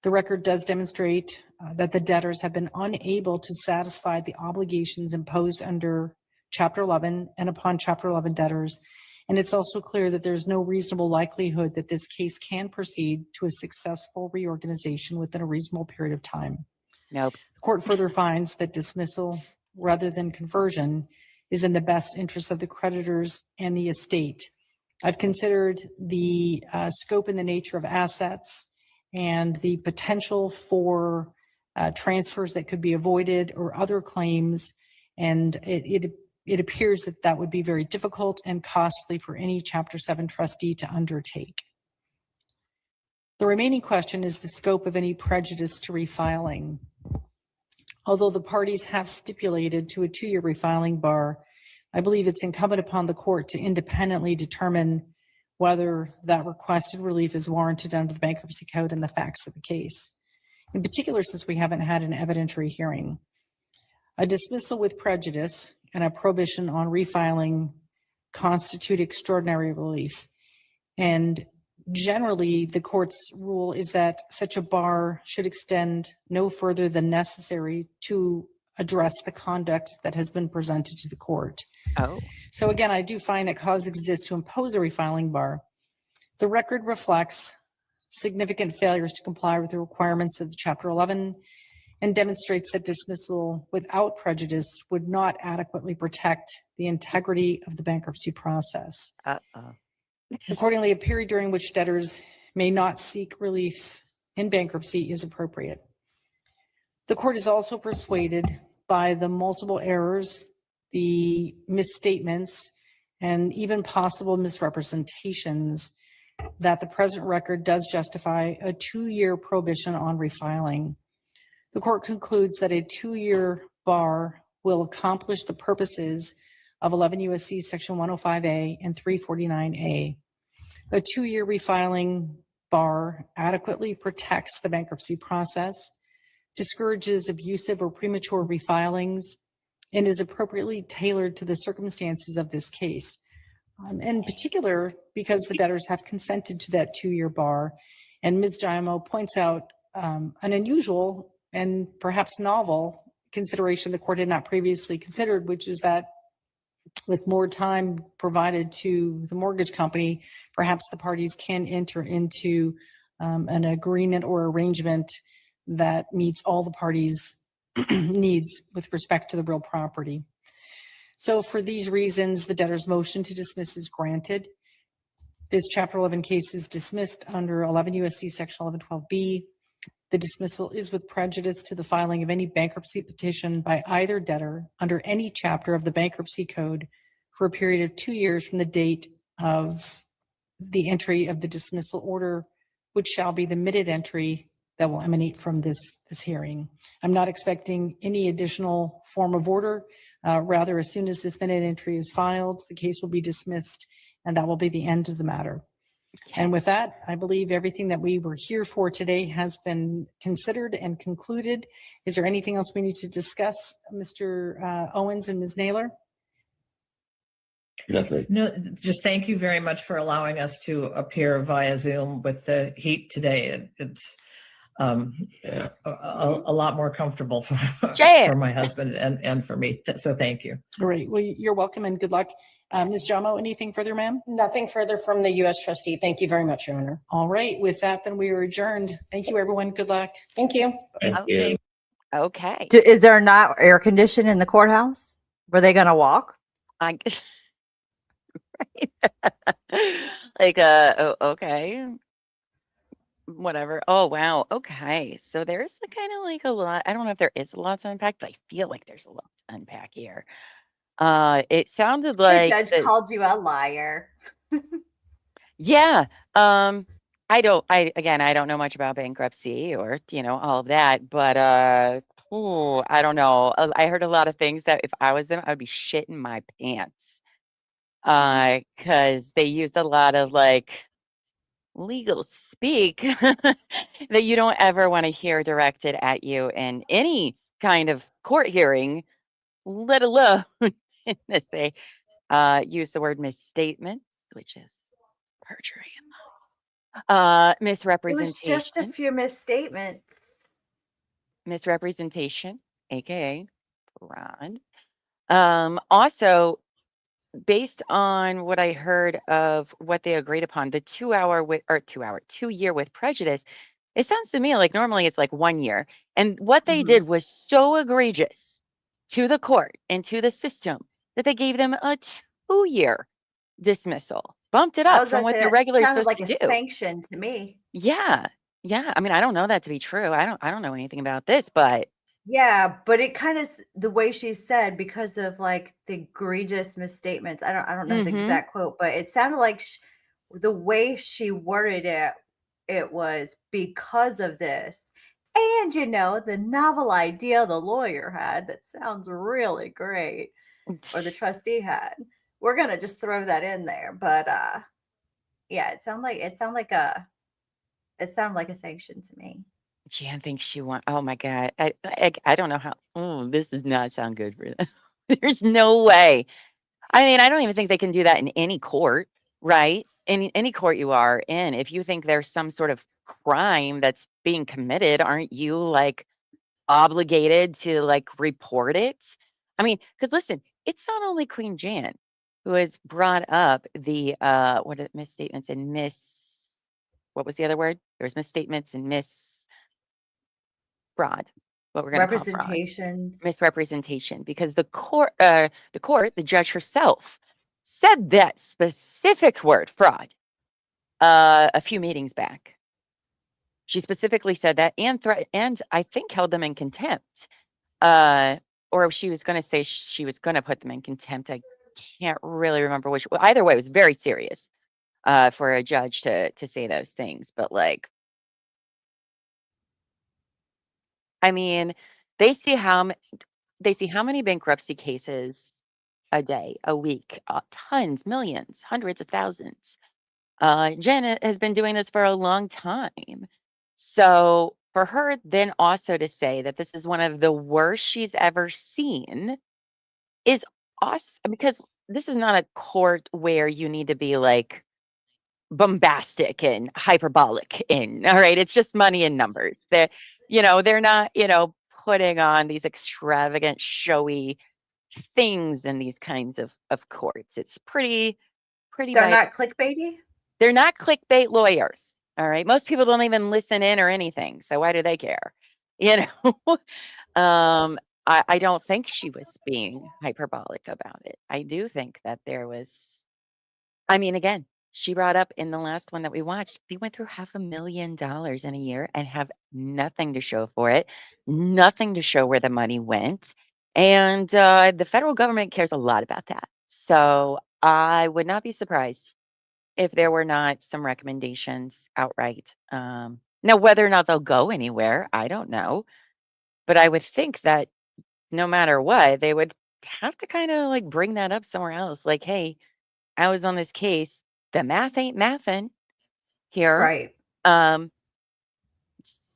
The record does demonstrate that the debtors have been unable to satisfy the obligations imposed under Chapter 11 and upon Chapter 11 debtors. And it's also clear that there's no reasonable likelihood that this case can proceed to a successful reorganization within a reasonable period of time. Nope. The court further finds that dismissal rather than conversion is in the best interest of the creditors and the estate. I've considered the scope and the nature of assets and the potential for transfers that could be avoided or other claims, and it appears that that would be very difficult and costly for any Chapter 7 trustee to undertake. The remaining question is the scope of any prejudice to refiling. Although the parties have stipulated to a 2-year refiling bar, I believe it's incumbent upon the court to independently determine whether that requested relief is warranted under the Bankruptcy Code and the facts of the case. In particular, since we haven't had an evidentiary hearing. A dismissal with prejudice and a prohibition on refiling constitute extraordinary relief. And generally, the court's rule is that such a bar should extend no further than necessary to address the conduct that has been presented to the court. Oh. So again, I do find that cause exists to impose a refiling bar. The record reflects significant failures to comply with the requirements of Chapter 11 and demonstrates that dismissal without prejudice would not adequately protect the integrity of the bankruptcy process. Accordingly, a period during which debtors may not seek relief in bankruptcy is appropriate. The court is also persuaded by the multiple errors, the misstatements, and even possible misrepresentations that the present record does justify a 2-year prohibition on refiling. The court concludes that a 2-year bar will accomplish the purposes of 11 U.S.C. Section 105A and 349A. A 2-year refiling bar adequately protects the bankruptcy process, discourages abusive or premature refilings, and is appropriately tailored to the circumstances of this case. In particular, because the debtors have consented to that 2-year bar, and Ms. Jaimo points out an unusual and perhaps novel consideration the court had not previously considered, which is that with more time provided to the mortgage company, perhaps the parties can enter into an agreement or arrangement that meets all the parties' needs with respect to the real property. So for these reasons, the debtor's motion to dismiss is granted. This Chapter 11 case is dismissed under 11 U.S.C. Section 1112B. The dismissal is with prejudice to the filing of any bankruptcy petition by either debtor under any chapter of the Bankruptcy Code for a period of 2 years from the date of the entry of the dismissal order, which shall be the minute entry that will emanate from this hearing. I'm not expecting any additional form of order. Rather, as soon as this minute entry is filed, the case will be dismissed, and that will be the end of the matter. And with that, I believe everything that we were here for today has been considered and concluded. Is there anything else we need to discuss, Mr. Owens and Ms. Naylor? Nothing. No, just thank you very much for allowing us to appear via Zoom with the heat today. It's a lot more comfortable for my husband and for me. So thank you. All right. Well, you're welcome and good luck. Ms. Jamo, anything further, ma'am? Nothing further from the U.S. trustee. Thank you very much, Your Honor. All right. With that, then we are adjourned. Thank you, everyone. Good luck. Thank you. Thank you. Okay. Is there not air conditioning in the courthouse? Were they going to walk? I like okay. Whatever. Oh wow. Okay. So there's kind of like a lot. I don't know if there is a lot to unpack, but I feel like there's a lot to unpack here. It sounded The like judge called you a liar. yeah. I don't know much about bankruptcy or, all of that, but I don't know. I heard a lot of things that if I was them, I would be shitting my pants. Because they used a lot of like legal speak that you don't ever want to hear directed at you in any kind of court hearing, let alone in this. They use the word misstatements, which is perjury. It was just a Misrepresentation, few misstatements. aka fraud. Also, based on what I heard of what they agreed upon, the 2 year with prejudice, it sounds to me like normally it's like 1 year. And what they did was so egregious to the court and to the system that they gave them a 2-year dismissal, bumped it I up was from about to what say they're that regularly sounded supposed like to a do. sanction to me. Yeah. Yeah. I mean, I don't know that to be true. I don't know anything about this, but Yeah, but it kind of the way she said because of like the egregious misstatements. I don't know the mhm. exact quote, but it sounded like the way she worded it, it was because of this. And the novel idea the lawyer had that sounds really great, or the trustee had. We're gonna just throw that in there, but yeah, it sounded like a sanction to me. Jan thinks she want. Oh my God. I don't know how. Oh, this does not sound good for them. There's no way. I mean, I don't even think they can do that in any court, right? Any court you are in, if you think there's some sort of crime that's being committed, aren't you like obligated to like report it? I mean, because listen, it's not only Queen Jan who has brought up the misstatements and what was the other word? There's misstatements and fraud. What we're going to call fraud. Representations. Misrepresentation, because the court, the judge herself said that specific word, fraud, a few meetings back. She specifically said that and I think held them in contempt. Or she was going to say she was going to put them in contempt. I can't really remember which. Well, either way, it was very serious for a judge to say those things. But like, I mean, they see how many bankruptcy cases a day, a week, tons, millions, hundreds of thousands. Janet has been doing this for a long time. So for her then also to say that this is one of the worst she's ever seen is awesome, because this is not a court where you need to be like bombastic and hyperbolic in, all right? It's just money and numbers. They're not, putting on these extravagant, showy things in these kinds of courts. It's pretty They're not clickbaity? They're not clickbait lawyers. All right. Most people don't even listen in or anything. So why do they care? You know, I don't think she was being hyperbolic about it. I do think that there was, I mean, again, she brought up in the last one that we watched, they went through $500,000 in a year and have nothing to show for it, nothing to show where the money went. And the federal government cares a lot about that. So I would not be surprised if there were not some recommendations outright. Now, whether or not they'll go anywhere, I don't know. But I would think that no matter what, they would have to kind of like bring that up somewhere else. Like, hey, I was on this case. The math ain't mathin' here. Right.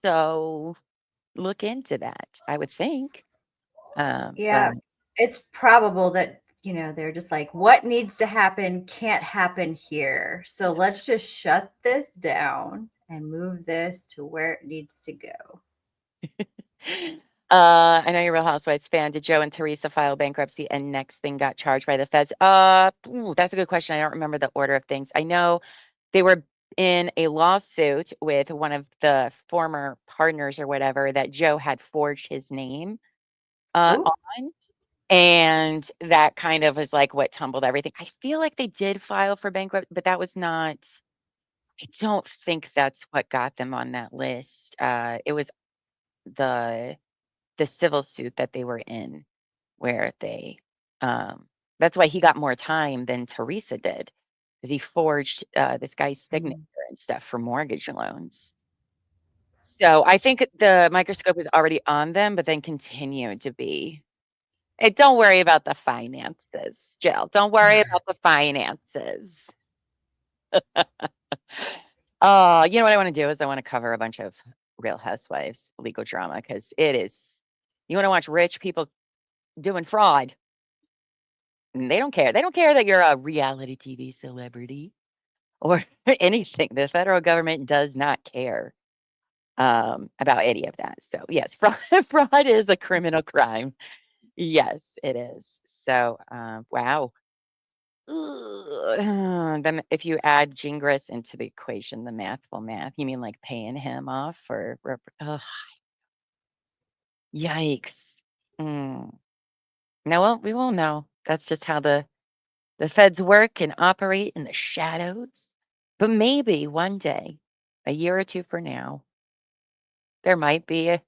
So look into that, I would think. Yeah, it's probable that, they're just like, what needs to happen can't happen here. So let's just shut this down and move this to where it needs to go. I know you're a Real Housewives fan. Did Joe and Teresa file bankruptcy and next thing got charged by the feds? That's a good question. I don't remember the order of things. I know they were in a lawsuit with one of the former partners or whatever that Joe had forged his name on. And that kind of was like what tumbled everything. I feel like they did file for bankrupt, but that was not, I don't think that's what got them on that list. It was the civil suit that they were in where they that's why he got more time than Teresa did, because he forged this guy's signature and stuff for mortgage loans. So I think the microscope was already on them, but then continued to be. Hey, don't worry about the finances, Jill. Don't worry about the finances. You know what I want to do is I want to cover a bunch of Real Housewives legal drama because it is. You want to watch rich people doing fraud. And they don't care. They don't care that you're a reality TV celebrity or anything. The federal government does not care about any of that. So yes, fraud is a criminal crime. Yes, it is. So wow. Then if you add Gingras into the equation, the math will math. You mean like paying him off for? Yikes. No, well, we won't know. That's just how the feds work and operate in the shadows. But maybe one day, a year or two from now, there might be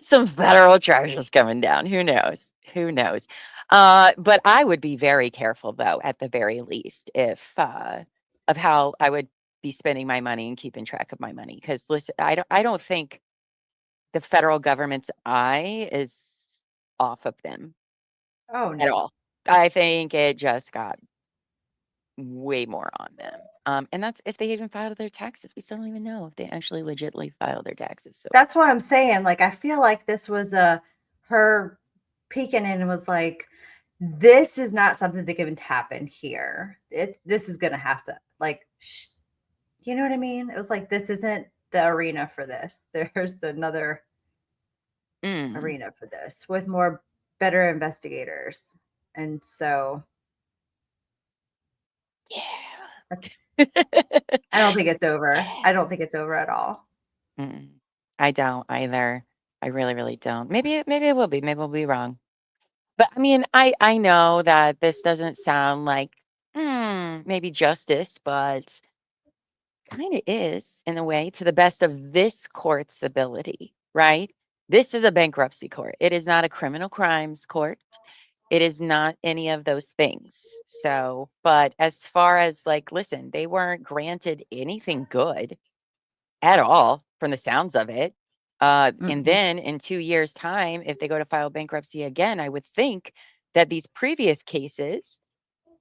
some federal charges coming down. Who knows? Who knows? But I would be very careful, though, at the very least, if of how I would be spending my money and keeping track of my money. Because listen, I don't think the federal government's eye is off of them at all. I think it just got way more on them. And that's if they even filed their taxes. We still don't even know if they actually legitimately filed their taxes. So that's what I'm saying. Like, I feel like this was her peeking in and was like, this is not something that can happen here. This is going to have to, like, you know what I mean? It was like, this isn't the arena for this. There's another arena for this with more better investigators. And so, yeah. I don't think it's over. I don't think it's over at all. I don't either. I really, really don't. Maybe it will be. Maybe we'll be wrong. But I mean, I know that this doesn't sound like maybe justice, but kind of is in a way to the best of this court's ability, right? This is a bankruptcy court. It is not a criminal crimes court. It is not any of those things. So, but as far as like, listen, they weren't granted anything good at all from the sounds of it. And then in 2 years' time, if they go to file bankruptcy again, I would think that these previous cases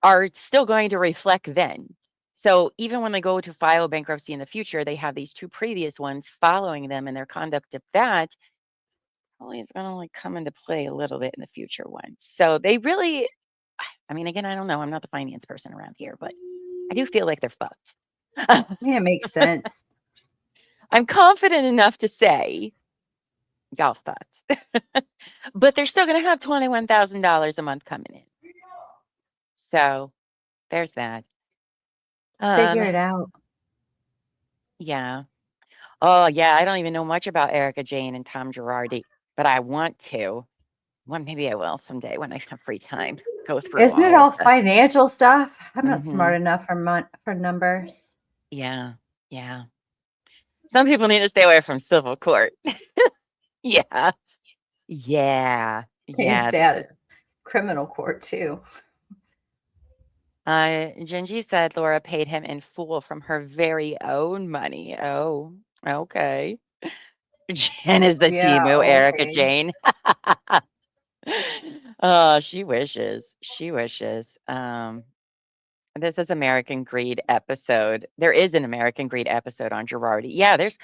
are still going to reflect then. So even when they go to file bankruptcy in the future, they have these 2 previous ones following them, and their conduct of that probably is going to like come into play a little bit in the future ones. So they really, I mean, again, I don't know. I'm not the finance person around here, but I do feel like they're fucked. Yeah, it makes sense. I'm confident enough to say y'all fucked. But they're still going to have $21,000 a month coming in. So there's that. Figure it out. Yeah. Oh, yeah. I don't even know much about Erica Jane and Tom Girardi, but I want to. Well, maybe I will someday when I have free time. Go through. Isn't it all the financial stuff? I'm not smart enough for numbers. Yeah. Yeah. Some people need to stay away from civil court. Yeah. Yeah. Yeah. Stay out of criminal court too. Gingy said Laura paid him in full from her very own money. Oh, okay. Jen is the Timu, Erica Jane. Oh, she wishes. She wishes. This is American Greed episode. There is an American Greed episode on Girardi. Yeah, there's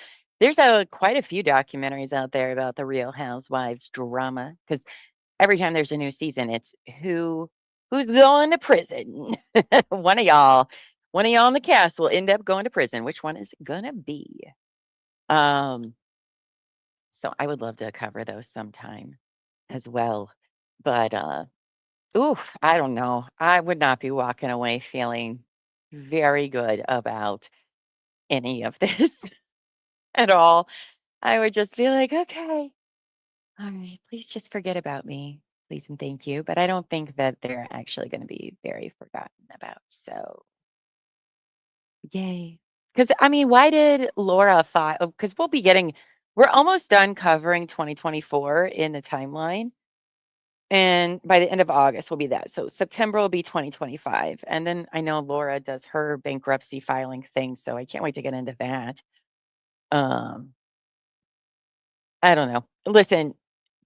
quite a few documentaries out there about the Real Housewives drama because every time there's a new season, it's who's going to prison. One of y'all in the cast will end up going to prison. Which one is it gonna be? So I would love to cover those sometime as well. But oof, I don't know. I would not be walking away feeling very good about any of this at all. I would just be like, okay, all right, please just forget about me. Please and thank you. But I don't think that they're actually going to be very forgotten about. So yay. Because I mean, why did Laura file? Because we're almost done covering 2024 in the timeline. And by the end of August will be that. So September will be 2025. And then I know Laura does her bankruptcy filing thing. So I can't wait to get into that. Um, I don't know. Listen,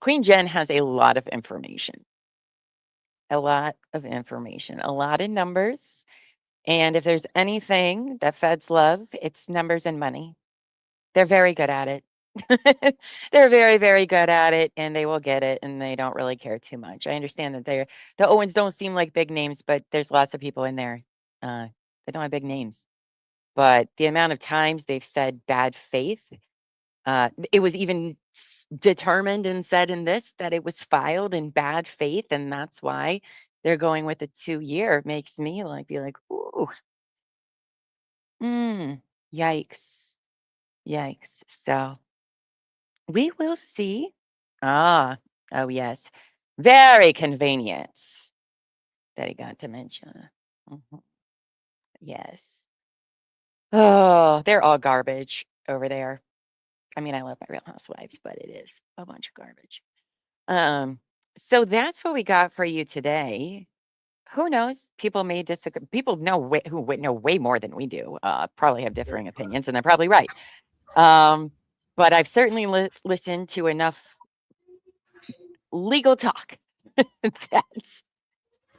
Queen Jen has a lot of information, a lot of information, a lot of numbers. And if there's anything that feds love, it's numbers and money. They're very good at it. They're very, very good at it, and they will get it, and they don't really care too much. I understand that the Owens don't seem like big names, but there's lots of people in there. They don't have big names. But the amount of times they've said bad faith, it was even determined and said in this that it was filed in bad faith, and that's why they're going with a 2-year. Makes me be like, ooh, yikes, yikes. So we will see. Oh yes, very convenient that he got dementia. Yes. Oh, they're all garbage over there. I mean, I love my Real Housewives, but it is a bunch of garbage. So that's what we got for you today. Who knows? People may disagree. People who know way more than we do. Probably have differing opinions, and they're probably right. But I've certainly listened to enough legal talk that's,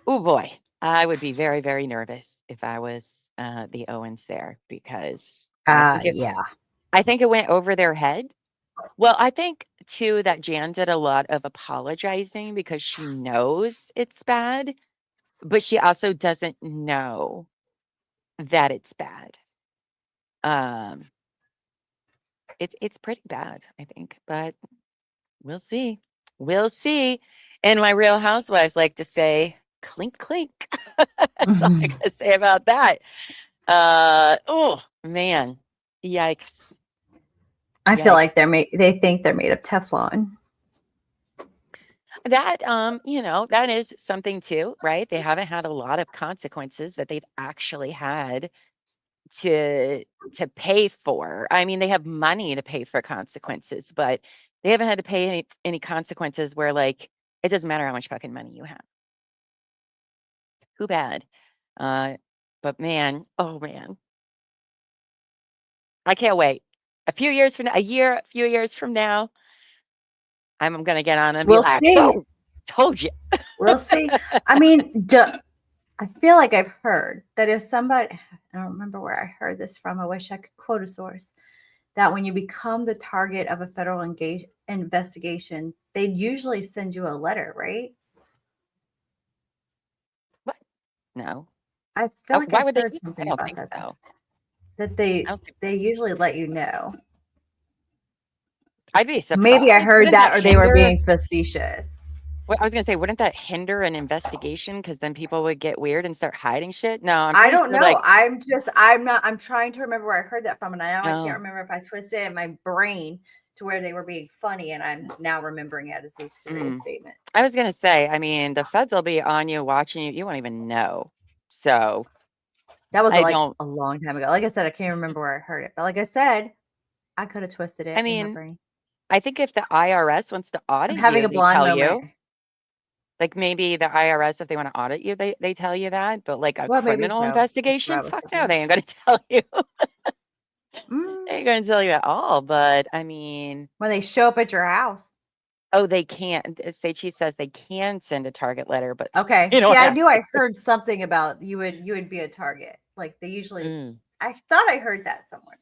oh boy, I would be very, very nervous if I was the Owens there, because I think it went over their head. Well, I think too that Jan did a lot of apologizing because she knows it's bad, but she also doesn't know that it's bad. It's pretty bad, I think, but we'll see. We'll see. And my Real Housewives like to say, clink, clink. That's all I gotta say about that. Oh man, yikes. I feel like they think they're made of Teflon. That that is something too, right? They haven't had a lot of consequences that they've actually had to pay for. I mean, they have money to pay for consequences, but they haven't had to pay any consequences where it doesn't matter how much fucking money you have. Too bad. But man, oh man. I can't wait. A few years from now, a few years from now, I'm gonna get on and be like, "Oh, told you." We'll see. I mean, I feel like I've heard that if somebody, I don't remember where I heard this from. I wish I could quote a source. That when you become the target of a federal investigation, they usually send you a letter, right? What? No. I feel like why I've would they heard do that? I something don't about think that. so. That they usually let you know. I'd be surprised. Maybe I heard that, or they were being facetious. Well, I was gonna say, wouldn't that hinder an investigation? Because then people would get weird and start hiding shit. No, I don't know. I'm trying to remember where I heard that from, and I can't remember if I twisted it in my brain to where they were being funny, and I'm now remembering it as a serious statement. I was gonna say, I mean, the feds will be on you, watching you. You won't even know. So that was a long time ago. Like I said, I can't remember where I heard it, but like I said, I could have twisted it in my brain. I think if the IRS wants to audit I'm having you, a blonde they tell moment. you. Like maybe the IRS, if they want to audit you, they tell you that. But like a criminal investigation, fuck no, they ain't gonna tell you. They ain't gonna tell you at all. But I mean, when they show up at your house. Oh, they can't. She says they can send a target letter, but okay. See, I knew I heard something about you would be a target. Like they usually. I thought I heard that somewhere.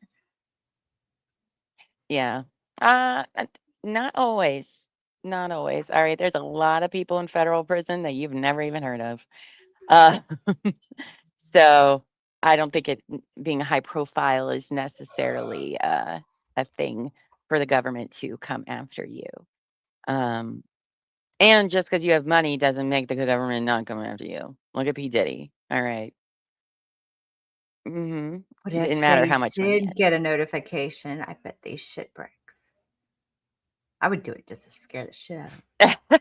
Yeah. Not always. Not always. All right. There's a lot of people in federal prison that you've never even heard of. So I don't think being a high profile is necessarily a thing for the government to come after you. And just because you have money doesn't make the government not come after you. Look at P. Diddy. All right. Mm-hmm. But It if didn't matter they how much money. did get a notification, I bet they shit bricks. I would do it just to scare the shit out of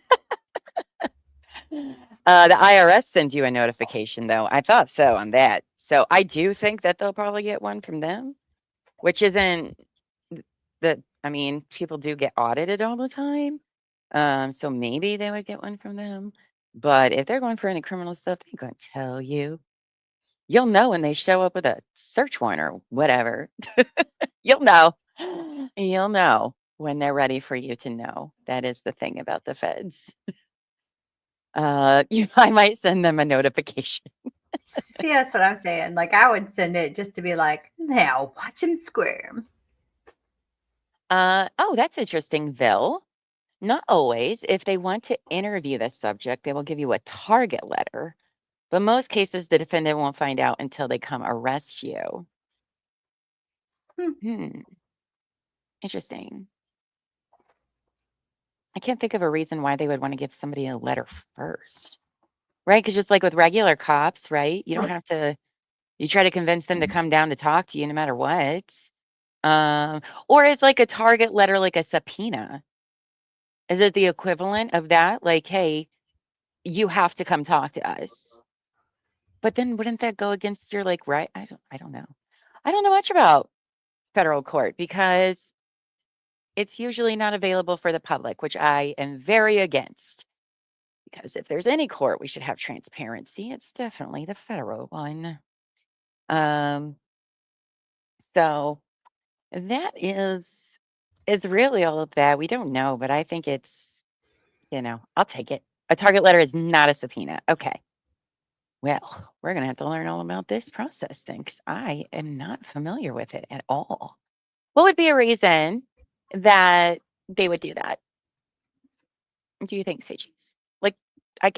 The IRS sends you a notification, though. I thought so on that. So I do think that they'll probably get one from them, which isn't I mean, people do get audited all the time. So maybe they would get one from them. But if they're going for any criminal stuff, they're going to tell you. You'll know when they show up with a search warrant or whatever. You'll know. You'll know when they're ready for you to know. That is the thing about the feds. I might send them a notification. See, that's what I'm saying. Like, I would send it just to be like, now watch him squirm. Oh, that's interesting, Bill. Not always. If they want to interview the subject, they will give you a target letter. But most cases, the defendant won't find out until they come arrest you. Interesting. I can't think of a reason why they would want to give somebody a letter first. Right? Because just like with regular cops, right? You don't have to, you try to convince them to come down to talk to you no matter what. Or is like a target letter like a subpoena? Is it the equivalent of that? Like, hey, you have to come talk to us. But then wouldn't that go against your like right? I don't know. I don't know much about federal court because it's usually not available for the public, which I am very against. Because if there's any court we should have transparency, it's definitely the federal one. So that is really all of that. We don't know, but I think it's, I'll take it. A target letter is not a subpoena. Okay. Well, we're going to have to learn all about this process thing because I am not familiar with it at all. What would be a reason that they would do that? Do you think, Sages? Like,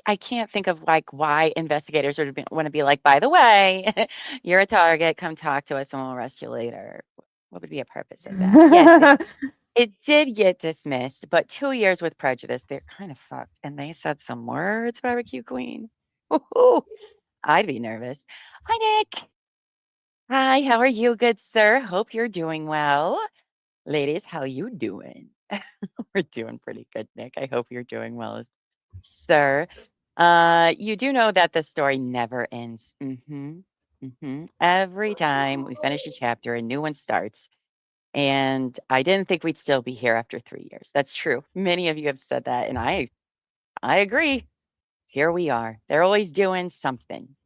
I can't think of like why investigators would want to be like, by the way, you're a target. Come talk to us and we'll arrest you later. What would be a purpose of that? Yes, it did get dismissed, but 2 years with prejudice. They're kind of fucked. And they said some words, Barbecue Queen. Ooh, I'd be nervous. Hi, Nick. Hi, how are you, good sir? Hope you're doing well. Ladies, how you doing? We're doing pretty good, Nick. I hope you're doing well, sir. You do know that the story never ends. Every time we finish a chapter, a new one starts. And I didn't think we'd still be here after 3 years. That's true. Many of you have said that, and I agree. Here we are. They're always doing something,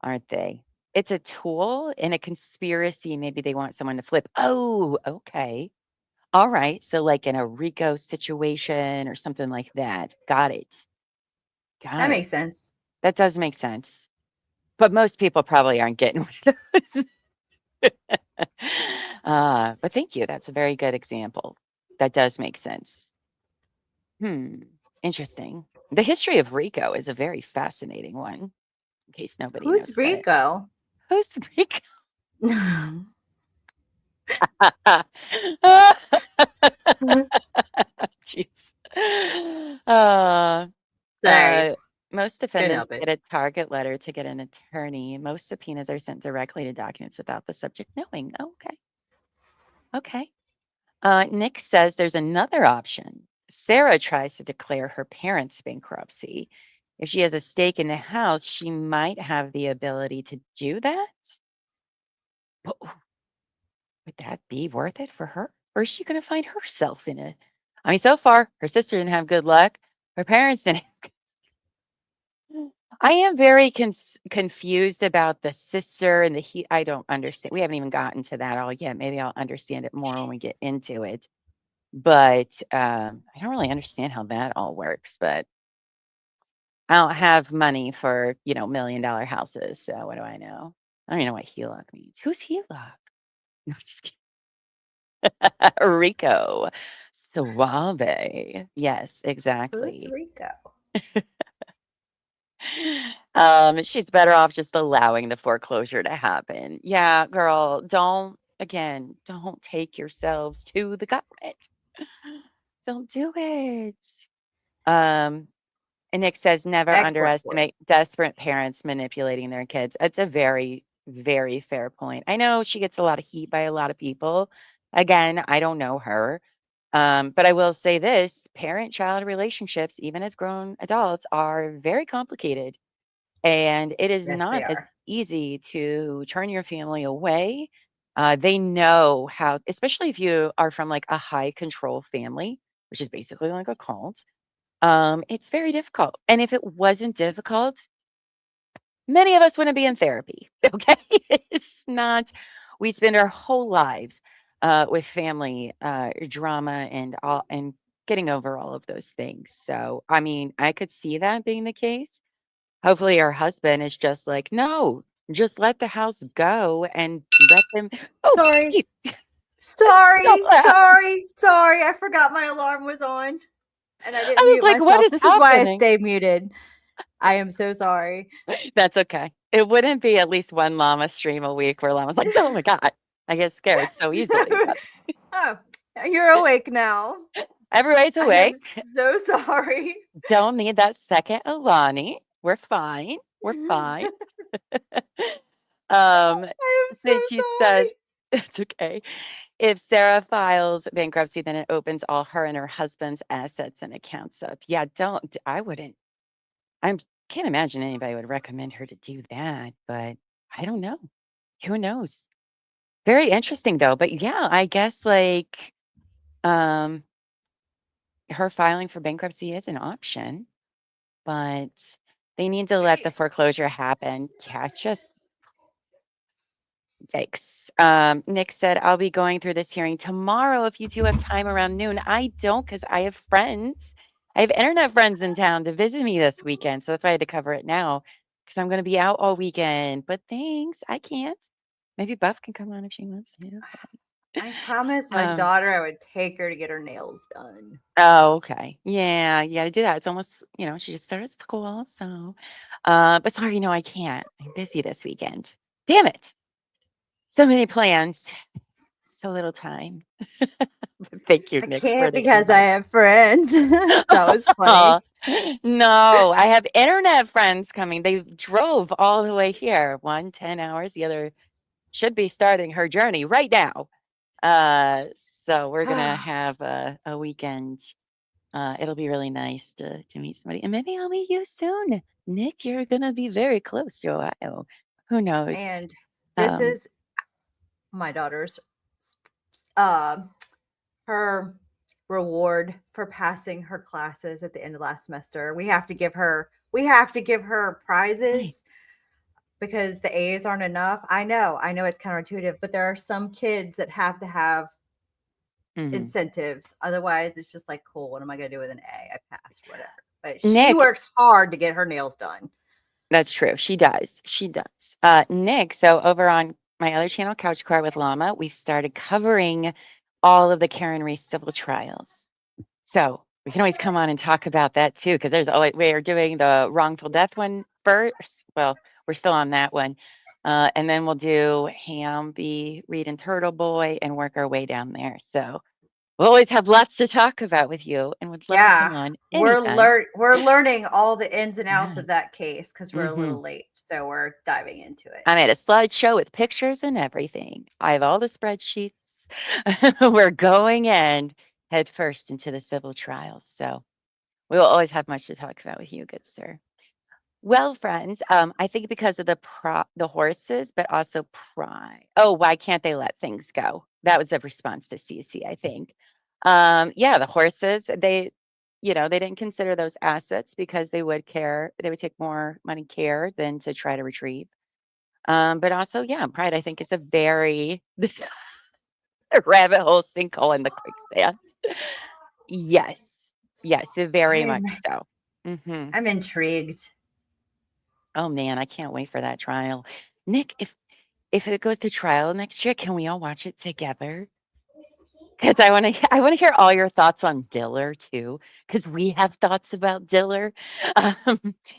aren't they? It's a tool in a conspiracy. Maybe they want someone to flip. Oh, okay. All right. So like in a RICO situation or something like that. Got it. That makes sense. That does make sense. But most people probably aren't getting rid of those. But thank you. That's a very good example. That does make sense. Interesting. The history of RICO is a very fascinating one. In case nobody knows. Who's Rico? Who's Rico? Jeez. Sorry. Most defendants get a target letter to get an attorney. Most subpoenas are sent directly to documents without the subject knowing. Okay. Nick says there's another option. Sarah tries to declare her parents' bankruptcy. If she has a stake in the house, she might have the ability to do that. But would that be worth it for her? Or is she going to find herself in it? I mean, so far, her sister didn't have good luck. Her parents didn't. I am very confused about the sister and I don't understand. We haven't even gotten to that all yet. Maybe I'll understand it more when we get into it. But I don't really understand how that all works. But I don't have money for, $1 million houses. So what do I know? I don't even know what HELOC means. Who's HELOC? No, just kidding. Rico. Suave. Yes, exactly. Who's Rico? She's better off just allowing the foreclosure to happen. Yeah, girl, don't again, don't take yourselves to the government. Don't do it. Um, and Nick says, never Excellent point. underestimate desperate parents manipulating their kids. It's a very, very fair point. I know she gets a lot of heat by a lot of people. Again, I don't know her. But I will say this, parent-child relationships, even as grown adults, are very complicated. And it is Yes, they not as are. easy to turn your family away. They know how, especially if you are from like a high control family, which is basically like a cult. It's very difficult. And if it wasn't difficult, many of us wouldn't be in therapy. Okay. It's not, we spend our whole lives with family drama and all and getting over all of those things. So, I mean, I could see that being the case. Hopefully, her husband is just like, no, just let the house go and let them. Oh, Sorry. geez, Sorry, don't laugh. sorry. I forgot my alarm was on and I didn't I was mute like, what myself. is This is why I happening? stay muted. I am so sorry. That's okay. It wouldn't be at least one llama stream a week where llama's like, oh my God, I get scared so easily. But Oh, you're awake now. everybody's I am awake. so sorry. Don't need that second Alani. We're fine. We're fine. I am so Since you said sorry. it's okay. If Sarah files bankruptcy, then it opens all her and her husband's assets and accounts up. Yeah, don't. I wouldn't. I can't imagine anybody would recommend her to do that, but I don't know. Who knows? Very interesting though. But yeah, I guess like um her filing for bankruptcy is an option, but they need to let the foreclosure happen. Yeah, just yikes. Nick said, I'll be going through this hearing tomorrow if you do have time around noon. I don't because I have friends. I have internet friends in town to visit me this weekend. So that's why I had to cover it now because I'm going to be out all weekend. But thanks, I can't. Maybe Buff can come on if she wants to. I promised my Um, daughter I would take her to get her nails done. Oh, okay. Yeah, you gotta do that. It's almost, she just started school. So, but sorry, no, I can't. I'm busy this weekend. Damn it. So many plans, so little time. Thank you, I Nick, for can't the because I invite. have friends. That was funny. No, I have internet friends coming. They drove all the way here. One, 10 hours. The other should be starting her journey right now. So we're gonna have a weekend. It'll be really nice to meet somebody, and maybe I'll meet you soon, Nick. You're gonna be very close to Ohio. Who knows? And this Um, is my daughter's uh her reward for passing her classes at the end of last semester. We have to give her prizes nice. because the A's aren't enough. I know it's counterintuitive, but there are some kids that have to have Mhm. incentives. Otherwise, it's just like, cool, what am I gonna do with an A? I passed, whatever. But she Nick, works hard to get her nails done. that's true. She does. She does. Nick, so over on my other channel, Couch Court with Llama, we started covering all of the Karen Reese civil trials. So we can always come on and talk about that too, because there's always we're doing the wrongful death one first. Well, we're still on that one. And then we'll do Hamby, Reed, and Turtle Boy and work our way down there. So we'll always have lots to talk about with you and would love to come on anytime. We're learning all the ins and outs Yeah. of that case because we're a Mm-hmm. little late. So we're diving into it. I made a slideshow with pictures and everything. I have all the spreadsheets. We're going in head first into the civil trials. So we will always have much to talk about with you, good sir. Well, friends, I think because of the horses, but also pride. Oh, why can't they let things go? That was a response to CC, I think. Yeah, the horses, they didn't consider those assets because they would take more money care than to try to retrieve. But also, yeah, pride, I think, is a very this rabbit hole sinkhole in the quicksand. Yes. Yes, very much so. Hmm. I'm intrigued. Oh man, I can't wait for that trial. Nick, if it goes to trial next year, can we all watch it together? Because I want to hear all your thoughts on Diller too, because we have thoughts about Diller.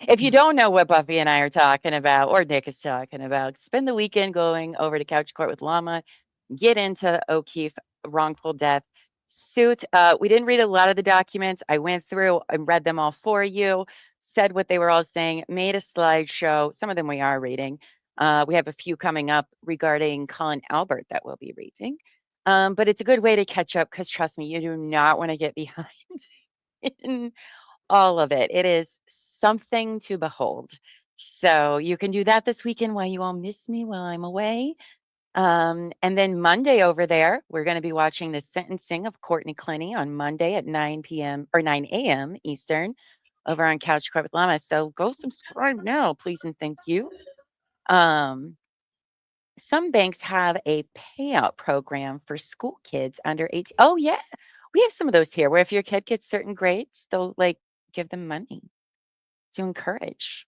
If you don't know what Buffy and I are talking about, or Nick is talking about, spend the weekend going over to Couch Court with Llama. get into O'Keefe wrongful death suit. We didn't read a lot of the documents. I went through and read them all for you, said what they were all saying, made a slideshow. Some of them we are reading. We have a few coming up regarding Colin Albert that we'll be reading. But it's a good way to catch up because trust me, you do not want to get behind in all of it. It is something to behold. So you can do that this weekend while you all miss me while I'm away. And then Monday over there, we're going to be watching the sentencing of Courtney Clenny on Monday at 9 p.m. or 9 a.m. Eastern over on Couch Court with Llama. So go subscribe now, please and thank you. Some banks have a payout program for school kids under 18. Oh, yeah. We have some of those here where if your kid gets certain grades, they'll like give them money to encourage.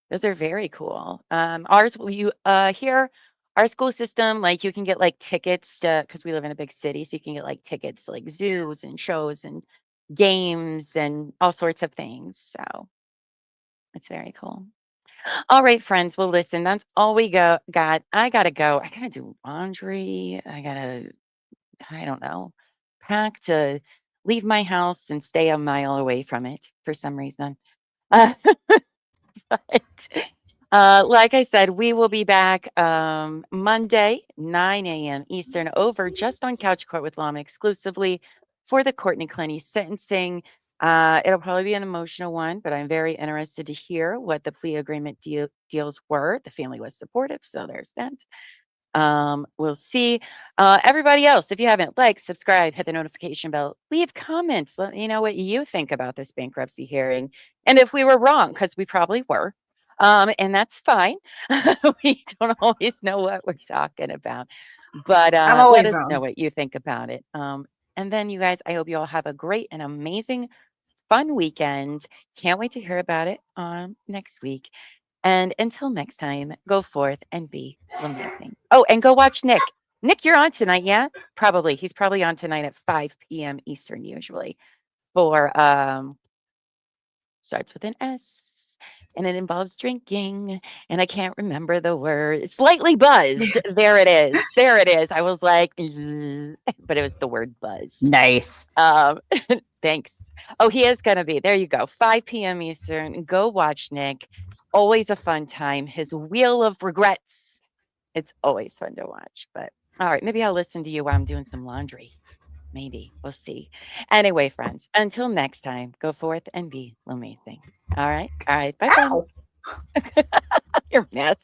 Those are very cool. Ours, you here, our school system, like you can get like tickets to, because we live in a big city, so you can get like tickets to like zoos and shows and games and all sorts of things. So it's very cool. All right, friends. Well, listen, that's all we got. I gotta go. I gotta do laundry. I don't know, pack to leave my house and stay a mile away from it for some reason. But like I said, we will be back Monday, 9 a.m. Eastern, over just on Couch Court with Llama exclusively for the Courtney Clenny sentencing. It'll probably be an emotional one, but I'm very interested to hear what the plea agreement deals were. The family was supportive, so there's that. We'll see. Everybody else, if you haven't, like, subscribe, hit the notification bell, leave comments. Let me know what you think about this bankruptcy hearing. And if we were wrong, because we probably were, and that's fine. We don't always know what we're talking about, but I'm always let us know wrong. what you think about it. And then you guys, I hope you all have a great and amazing, fun weekend. Can't wait to hear about it next week. And until next time, go forth and be amazing. Oh, and go watch Nick. Nick, you're on tonight, yeah? Probably. He's probably on tonight at 5 p.m. Eastern usually for starts with an S and it involves drinking and I can't remember the word. Slightly buzzed. There it is. There it is. I was like, but it was the word buzz. Nice. Thanks. Oh, he is going to be. There you go. 5 p.m. Eastern. Go watch Nick. Always a fun time. His Wheel of Regrets. It's always fun to watch. But all right, maybe I'll listen to you while I'm doing some laundry. Maybe. We'll see. Anyway, friends, until next time, go forth and be amazing. All right. All right. Bye, friends. You're a mess.